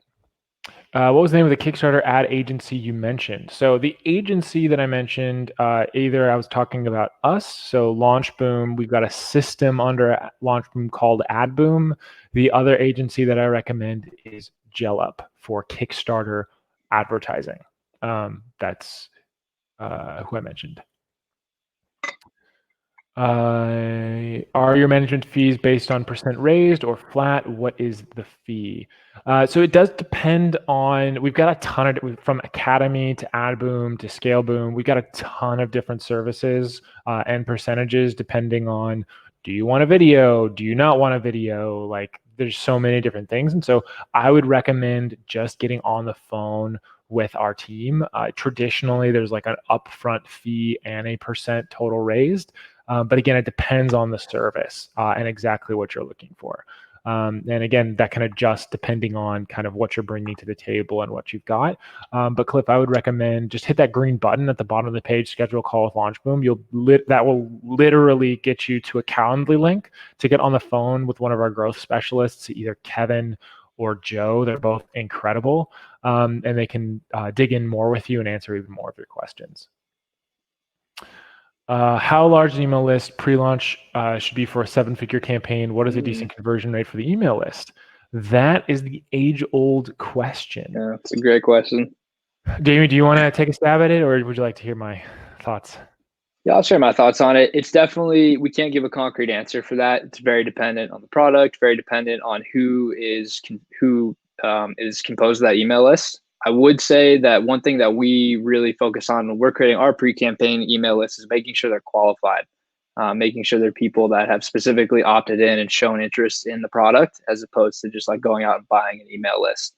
What was the name of the Kickstarter ad agency you mentioned? So the agency that I mentioned, either I was talking about us, so LaunchBoom, we've got a system under LaunchBoom called AdBoom. The other agency that I recommend is GelUp for Kickstarter advertising. That's who I mentioned. Are your management fees based on percent raised or flat? What is the fee? So it does depend on, we've got a ton of, from Academy to AdBoom to ScaleBoom, we've got a ton of different services and percentages depending on, do you want a video? Do you not want a video? Like there's so many different things. And so I would recommend just getting on the phone with our team. Traditionally, there's like an upfront fee and a percent total raised. But again, it depends on the service and exactly what you're looking for. And again, that can adjust depending on kind of what you're bringing to the table and what you've got. But Cliff, I would recommend just hit that green button at the bottom of the page, schedule a call with LaunchBoom. That will literally get you to a Calendly link to get on the phone with one of our growth specialists, either Kevin or Joe. They're both incredible. And they can dig in more with you and answer even more of your questions. How large an email list pre-launch should be for a 7-figure campaign? What is a decent conversion rate for the email list? That is the age-old question. Yeah, it's a great question. Jamie, do you want to take a stab at it, or would you like to hear my thoughts? Yeah, I'll share my thoughts on it. It's definitely, we can't give a concrete answer for that. It's very dependent on the product, very dependent on who is composed of that email list. I would say that one thing that we really focus on when we're creating our pre-campaign email list is making sure they're qualified, making sure they're people that have specifically opted in and shown interest in the product, as opposed to just like going out and buying an email list.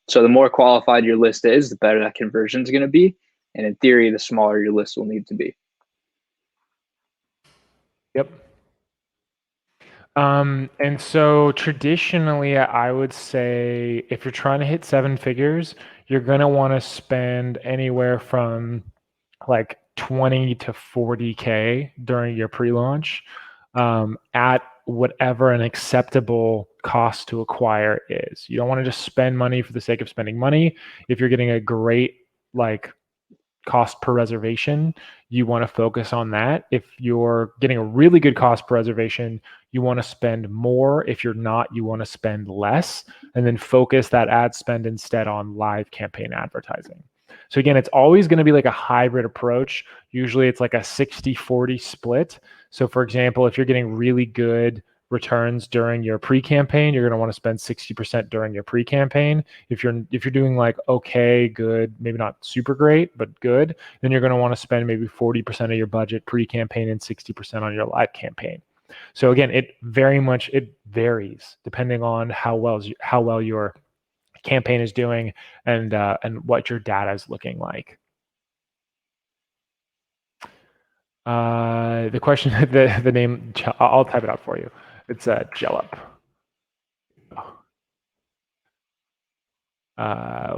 So the more qualified your list is, the better that conversion is going to be. And in theory, the smaller your list will need to be. Yep. And so traditionally, I would say if you're trying to hit 7 figures, you're going to want to spend anywhere from like 20 to 40K during your pre-launch at whatever an acceptable cost to acquire is. You don't want to just spend money for the sake of spending money. If you're getting a great like cost per reservation, you want to focus on that. If you're getting a really good cost per reservation, you want to spend more. If you're not, you want to spend less, and then focus that ad spend instead on live campaign advertising. So again, it's always going to be like a hybrid approach. Usually it's like a 60-40 split. So for example, if you're getting really good returns during your pre-campaign, you're going to want to spend 60% during your pre-campaign. If you're doing like okay, good, maybe not super great, but good, then you're going to want to spend maybe 40% of your budget pre-campaign and 60% on your live campaign. So again, it varies depending on how well your campaign is doing and what your data is looking like. The question, the name, I'll type it out for you. It's Jellup.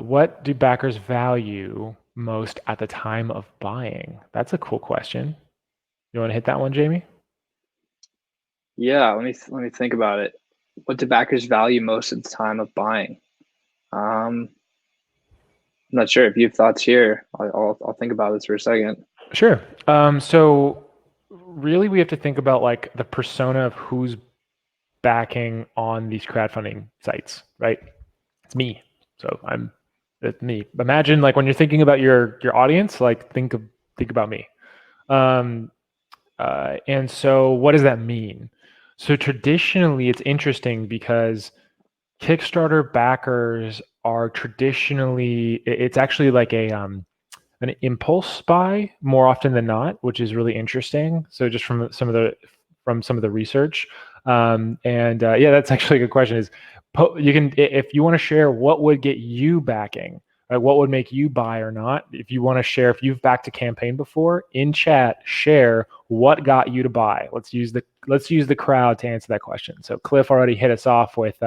What do backers value most at the time of buying? That's a cool question. You want to hit that one, Jamie? Yeah, let me think about it. What do backers value most at the time of buying? I'm not sure if you have thoughts here. I'll think about this for a second. Sure. So really we have to think about like the persona of who's backing on these crowdfunding sites, right? It's me. So it's me. Imagine like when you're thinking about your audience, like think about me. And so what does that mean? So traditionally it's interesting because Kickstarter backers are traditionally, it's actually like an impulse buy more often than not, which is really interesting. So just from some of the research, yeah, that's actually a good question. Is you can, if you want to share what would get you backing, right, what would make you buy or not. If you want to share, if you've backed a campaign before, in chat, share what got you to buy. Let's use the crowd to answer that question. So Cliff already hit us off with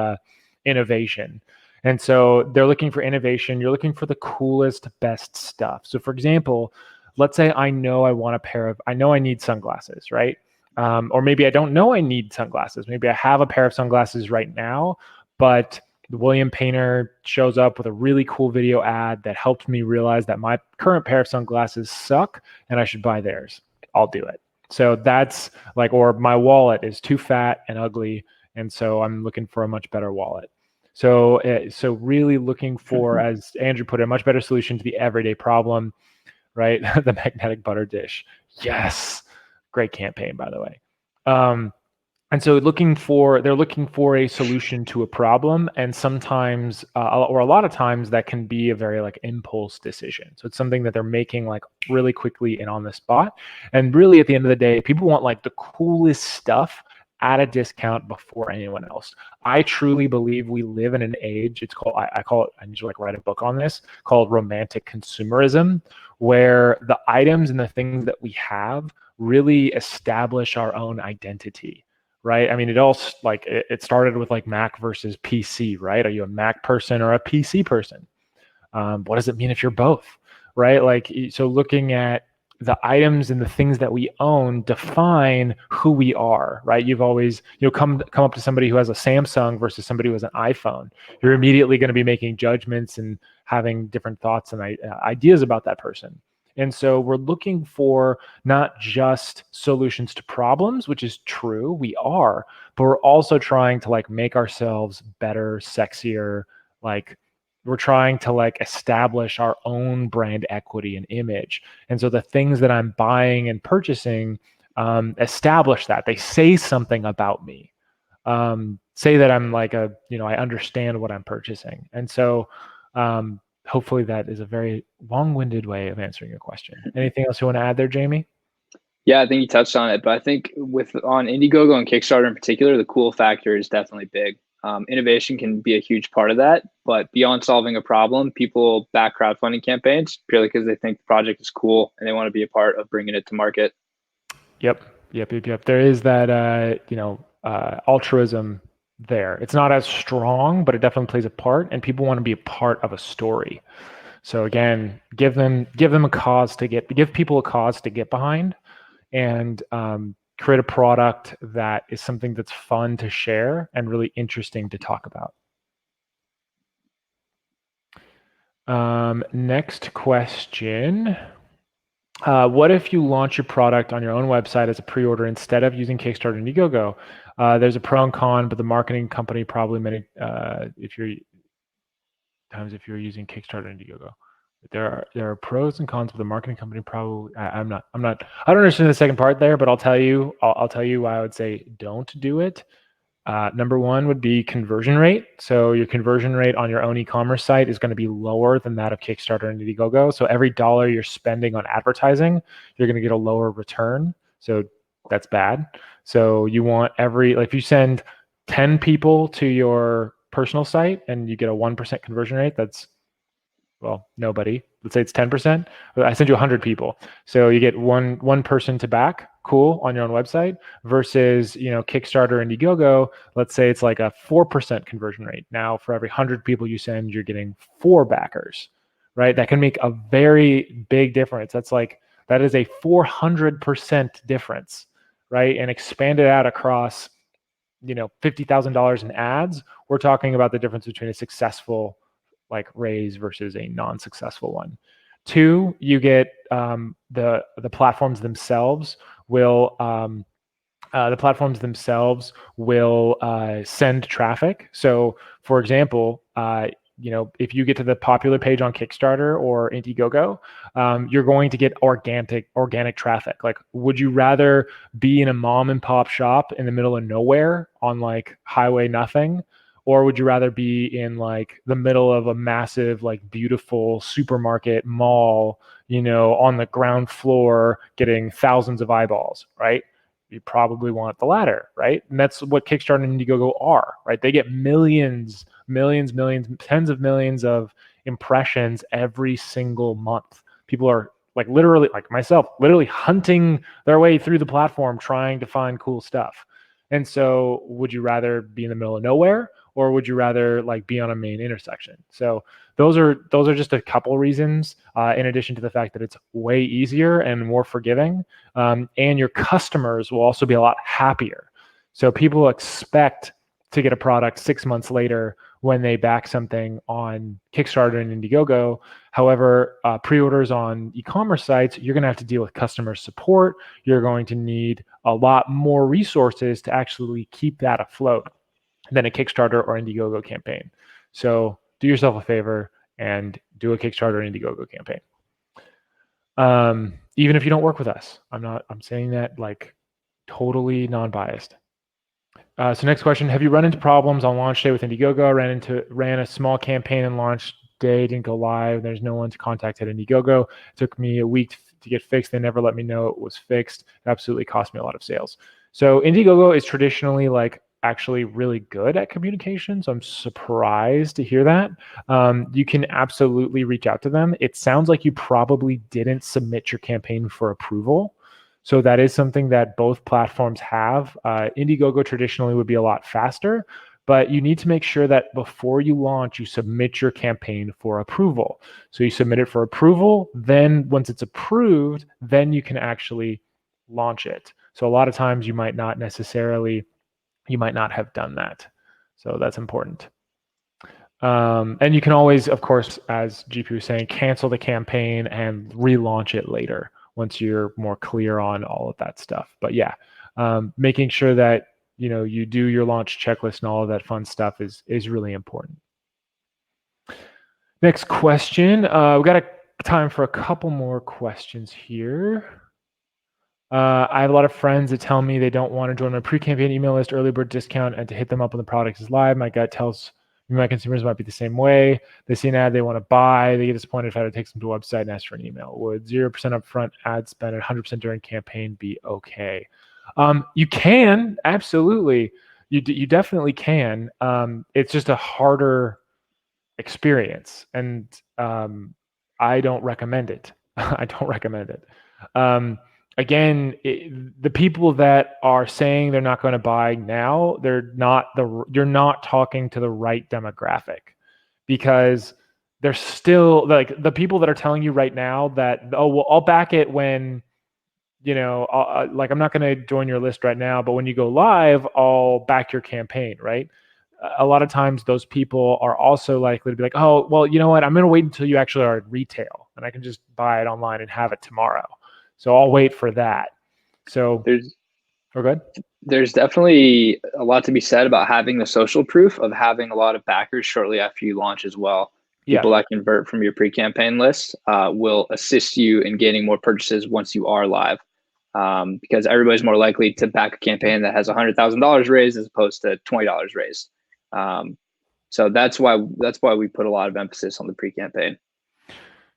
innovation. And so they're looking for innovation. You're looking for the coolest, best stuff. So for example, let's say I know I know I need sunglasses, right? Or maybe I don't know I need sunglasses. Maybe I have a pair of sunglasses right now, but William Painter shows up with a really cool video ad that helped me realize that my current pair of sunglasses suck and I should buy theirs. I'll do it. So that's like, or my wallet is too fat and ugly, and so I'm looking for a much better wallet. So really looking for, as Andrew put it, a much better solution to the everyday problem, right? The magnetic butter dish. Yes. Great campaign, by the way. And so they're looking for a solution to a problem, and sometimes or a lot of times that can be a very like impulse decision. So it's something that they're making like really quickly and on the spot. And really at the end of the day, people want like the coolest stuff at a discount before anyone else. I truly believe we live in an age, it's called, I call it, I need to like write a book on this, called romantic consumerism, where the items and the things that we have really establish our own identity, right? I mean, it started with like Mac versus PC, right? Are you a Mac person or a PC person? What does it mean if you're both, right? Like, so looking at the items and the things that we own define who we are, right? You'll come up to somebody who has a Samsung versus somebody who has an iPhone. You're immediately going to be making judgments and having different thoughts and ideas about that person. And so we're looking for not just solutions to problems, which is true, we are, but we're also trying to like make ourselves better, sexier, like we're trying to like establish our own brand equity and image. And so the things that I'm buying and purchasing establish that. They say something about me. Say that I'm like I understand what I'm purchasing. And so hopefully that is a very long-winded way of answering your question. Anything else you want to add there, Jamie? Yeah, I think you touched on it, but I think on Indiegogo and Kickstarter in particular, the cool factor is definitely big. Innovation can be a huge part of that, but beyond solving a problem, people back crowdfunding campaigns purely because they think the project is cool and they want to be a part of bringing it to market. Yep. There is that altruism there. It's not as strong, but it definitely plays a part, and people want to be a part of a story. So again, give them a cause to give people a cause to get behind, and create a product that is something that's fun to share and really interesting to talk about. Next question. What if you launch your product on your own website as a pre-order instead of using Kickstarter and Indiegogo? There's a pro and con, but the marketing company probably if you're using Kickstarter and Indiegogo. There are pros and cons, but the marketing company probably. I don't understand the second part there, but I'll tell you why I would say don't do it. Number one would be conversion rate. So your conversion rate on your own e-commerce site is going to be lower than that of Kickstarter and Indiegogo. So every dollar you're spending on advertising, you're going to get a lower return. So that's bad. So you want if you send 10 people to your personal site and you get a 1% conversion rate, that's, well, nobody. Let's say it's 10%. I send you 100 people. So you get one person to back, cool, on your own website, versus, Kickstarter and Indiegogo, let's say it's like a 4% conversion rate. Now for every 100 people you send, you're getting 4 backers, right? That can make a very big difference. That is a 400% difference, right? And expand it out across, $50,000 in ads. We're talking about the difference between a successful raise versus a non-successful one. 2, you get the platforms themselves will send traffic. So for example, if you get to the popular page on Kickstarter or Indiegogo, you're going to get organic traffic. Would you rather be in a mom and pop shop in the middle of nowhere on highway nothing? Or would you rather be in the middle of a massive, beautiful supermarket mall, on the ground floor getting thousands of eyeballs, right? You probably want the latter, right? And that's what Kickstarter and Indiegogo are, right? They get millions, tens of millions of impressions every single month. People are literally, like myself, literally hunting their way through the platform trying to find cool stuff. And so would you rather be in the middle of nowhere, or would you rather be on a main intersection? So those are just a couple reasons, in addition to the fact that it's way easier and more forgiving, and your customers will also be a lot happier. So people expect to get a product 6 months later when they back something on Kickstarter and Indiegogo. However, pre-orders on e-commerce sites, you're going to have to deal with customer support. You're going to need a lot more resources to actually keep that afloat than a Kickstarter or Indiegogo campaign. So do yourself a favor and do a Kickstarter or Indiegogo campaign. Even if you don't work with us, I'm saying that totally non-biased. So next question, have you run into problems on launch day with Indiegogo? Ran a small campaign and launch day, didn't go live. There's no one to contact at Indiegogo. It took me a week to get fixed. They never let me know it was fixed. It absolutely cost me a lot of sales. So Indiegogo is traditionally actually really good at communication. So I'm surprised to hear that. You can absolutely reach out to them. It sounds like you probably didn't submit your campaign for approval. So that is something that both platforms have. Indiegogo traditionally would be a lot faster, but you need to make sure that before you launch, you submit your campaign for approval. So you submit it for approval, then once it's approved, then you can actually launch it. So a lot of times you might not have done that. So that's important. And you can always, of course, as GP was saying, cancel the campaign and relaunch it later once you're more clear on all of that stuff. But yeah, making sure that you do your launch checklist and all of that fun stuff is really important. Next question. We got time for a couple more questions here. I have a lot of friends that tell me they don't want to join my pre-campaign email list, early bird discount, and to hit them up when the product is live. My gut tells me my consumers might be the same way. They see an ad they want to buy. They get disappointed if I have to take them to a website and ask for an email. Would 0% upfront ad spend at 100% during campaign be okay? You can, absolutely. You definitely can. It's just a harder experience, and I don't recommend it. I don't recommend it. again, the people that are saying they're not going to buy now, you're not talking to the right demographic, because they're still like the people that are telling you right now that, oh, well, I'll back it when, like, I'm not going to join your list right now, but when you go live, I'll back your campaign, right? A lot of times those people are also likely to be like, oh, well, you know what? I'm going to wait until you actually are at retail and I can just buy it online and have it tomorrow. So I'll wait for that. So we're good. There's definitely a lot to be said about having the social proof of having a lot of backers shortly after you launch as well. People that convert from your pre-campaign list will assist you in gaining more purchases once you are live, because everybody's more likely to back a campaign that has $100,000 raised as opposed to $20 raised. So that's why we put a lot of emphasis on the pre-campaign.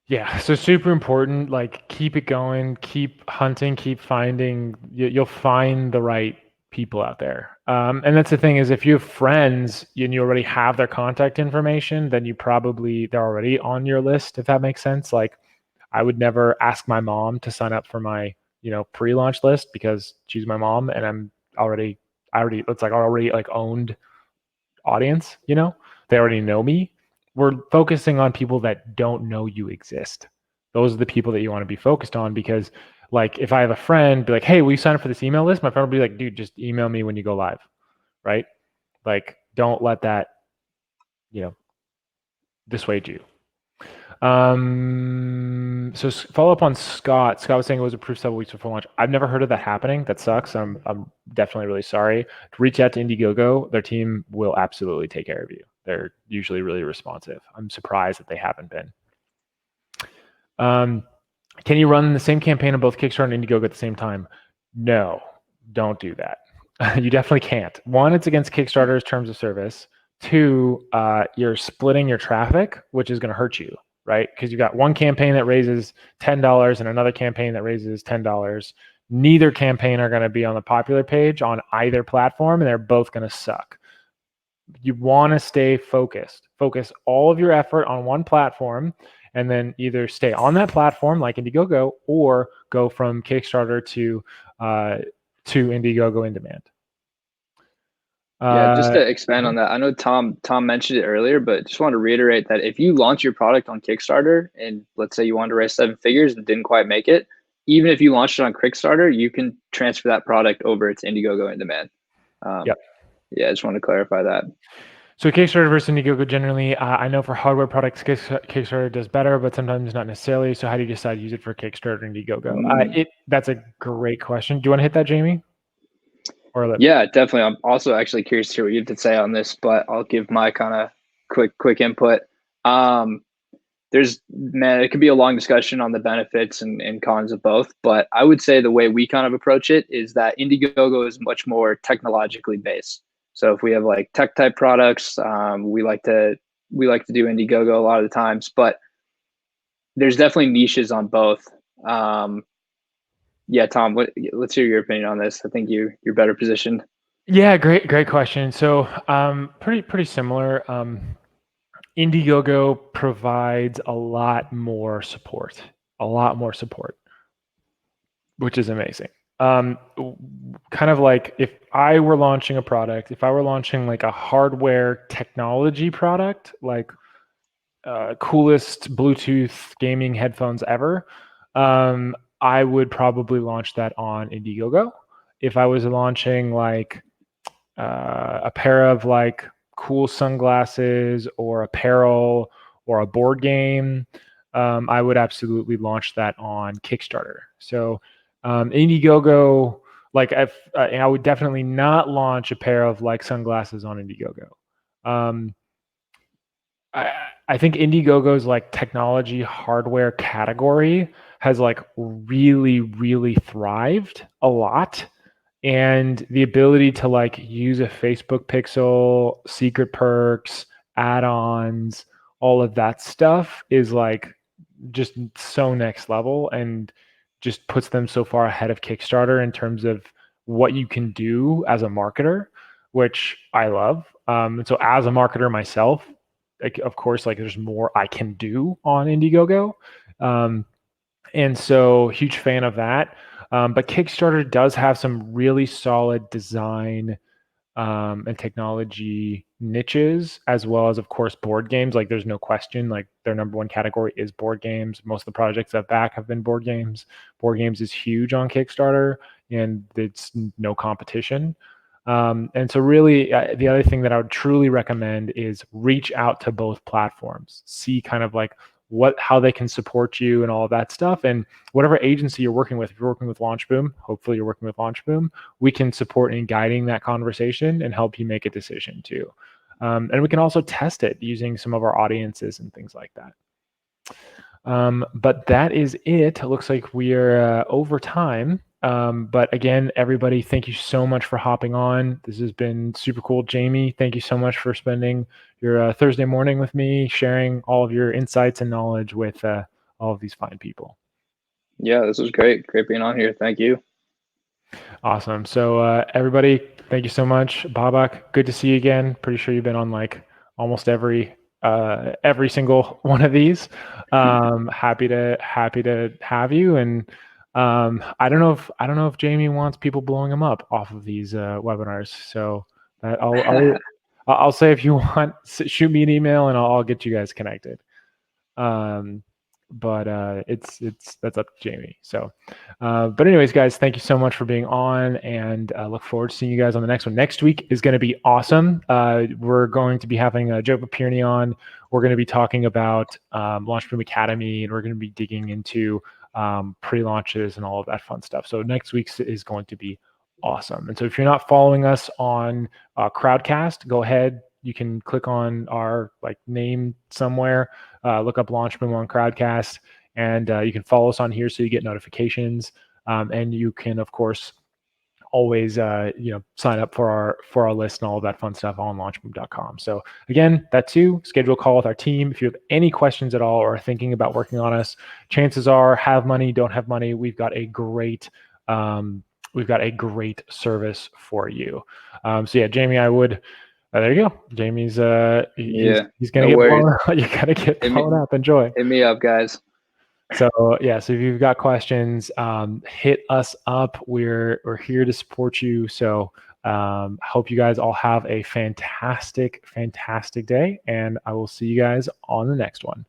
Yeah, so super important. Like, keep it going, keep hunting, keep finding. You'll find the right people out there. And that's the thing, is if you have friends and you already have their contact information, then they're already on your list, if that makes sense. Like, I would never ask my mom to sign up for my, pre-launch list, because she's my mom and it's like already like owned audience, they already know me. We're focusing on people that don't know you exist. Those are the people that you want to be focused on, because, like, if I have a friend be like, hey, will you sign up for this email list? My friend will be like, dude, just email me when you go live, right? Like, don't let that, dissuade you. So follow up on Scott. Scott was saying it was approved several weeks before launch. I've never heard of that happening. That sucks. I'm definitely really sorry. Reach out to Indiegogo. Their team will absolutely take care of you. They're usually really responsive. I'm surprised that they haven't been. Can you run the same campaign on both Kickstarter and Indiegogo at the same time? No, don't do that. You definitely can't. One, it's against Kickstarter's terms of service. Two, you're splitting your traffic, which is going to hurt you, right? Because you've got one campaign that raises $10 and another campaign that raises $10. Neither campaign are going to be on the popular page on either platform, and they're both going to suck. You want to stay focused. Focus all of your effort on one platform, and then either stay on that platform like Indiegogo, or go from Kickstarter to Indiegogo INDEMAND. Yeah, just to expand on that, I know Tom mentioned it earlier, but just want to reiterate that if you launch your product on Kickstarter and let's say you wanted to raise 7 figures and didn't quite make it, even if you launched it on Kickstarter, you can transfer that product over to Indiegogo INDEMAND. Yep. Yeah, I just want to clarify that. So Kickstarter versus Indiegogo generally, I know for hardware products, Kickstarter does better, but sometimes not necessarily. So how do you decide to use it for Kickstarter and Indiegogo? That's a great question. Do you want to hit that, Jamie? Yeah, definitely. I'm also actually curious to hear what you have to say on this, but I'll give my kind of quick input. It could be a long discussion on the benefits and cons of both, but I would say the way we kind of approach it is that Indiegogo is much more technologically based. So if we have like tech type products, we like to do Indiegogo a lot of the times, but there's definitely niches on both. Yeah, Tom, let's hear your opinion on this. I think you're better positioned. Yeah, great question. So pretty similar. Indiegogo provides a lot more support, which is amazing. Kind of like if I were launching a product, if I were launching like a hardware technology product, like coolest Bluetooth gaming headphones ever, I would probably launch that on Indiegogo. If I was launching like a pair of like cool sunglasses or apparel or a board game, I would absolutely launch that on Kickstarter. So Indiegogo, like I would definitely not launch a pair of like sunglasses on Indiegogo. I think Indiegogo's like technology hardware category has like really thrived a lot. And the ability to like use a Facebook pixel, secret perks, add-ons, all of that stuff is like just so next level, and just puts them so far ahead of Kickstarter in terms of what you can do as a marketer, which I love. And so as a marketer myself, like, of course, like there's more I can do on Indiegogo. And so huge fan of that. But Kickstarter does have some really solid design and technology niches, as well as, of course, board games. Like, there's no question, like, their number one category is board games. Most of the projects that back have been board games. Board games is huge on Kickstarter, and it's no competition. And so really, the other thing that I would truly recommend is reach out to both platforms, see kind of like how they can support you and all of that stuff. And whatever agency you're working with, if you're working with LaunchBoom, hopefully you're working with LaunchBoom, we can support in guiding that conversation and help you make a decision too. And we can also test it using some of our audiences and things like that. But that is it. It looks like we're over time. But again, everybody, thank you so much for hopping on. This has been super cool. Jamie, thank you so much for spending your Thursday morning with me, sharing all of your insights and knowledge with all of these fine people. Yeah, this was great. Great being on here. Thank you. Awesome. So everybody, thank you so much. Babak, good to see you again. Pretty sure you've been on like almost every single one of these. Happy to have you. And I don't know if Jamie wants people blowing him up off of these webinars. So that I'll say, if you want, shoot me an email and I'll get you guys connected. But that's up to Jamie. So, but anyways, guys, thank you so much for being on, and look forward to seeing you guys on the next one. Next week is going to be awesome. We're going to be having Joe Papirni on. We're going to be talking about LaunchBoom Academy, and we're going to be digging into pre-launches and all of that fun stuff. So next week's is going to be awesome. And so if you're not following us on Crowdcast, go ahead. You can click on our name somewhere, look up LaunchBoom on Crowdcast, and you can follow us on here so you get notifications. And you can, of course, always sign up for our list and all of that fun stuff on launchboom.com. So again, that too, schedule a call with our team. If you have any questions at all or are thinking about working on us, chances are, have money, don't have money, we've got a great service for you. So yeah, Jamie, I would. There you go. Jamie's he's gonna get blown up. You gotta get blown up. Enjoy. Hit me up, guys. So yeah, so if you've got questions, hit us up. We're here to support you. So hope you guys all have a fantastic day, and I will see you guys on the next one.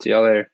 See y'all later.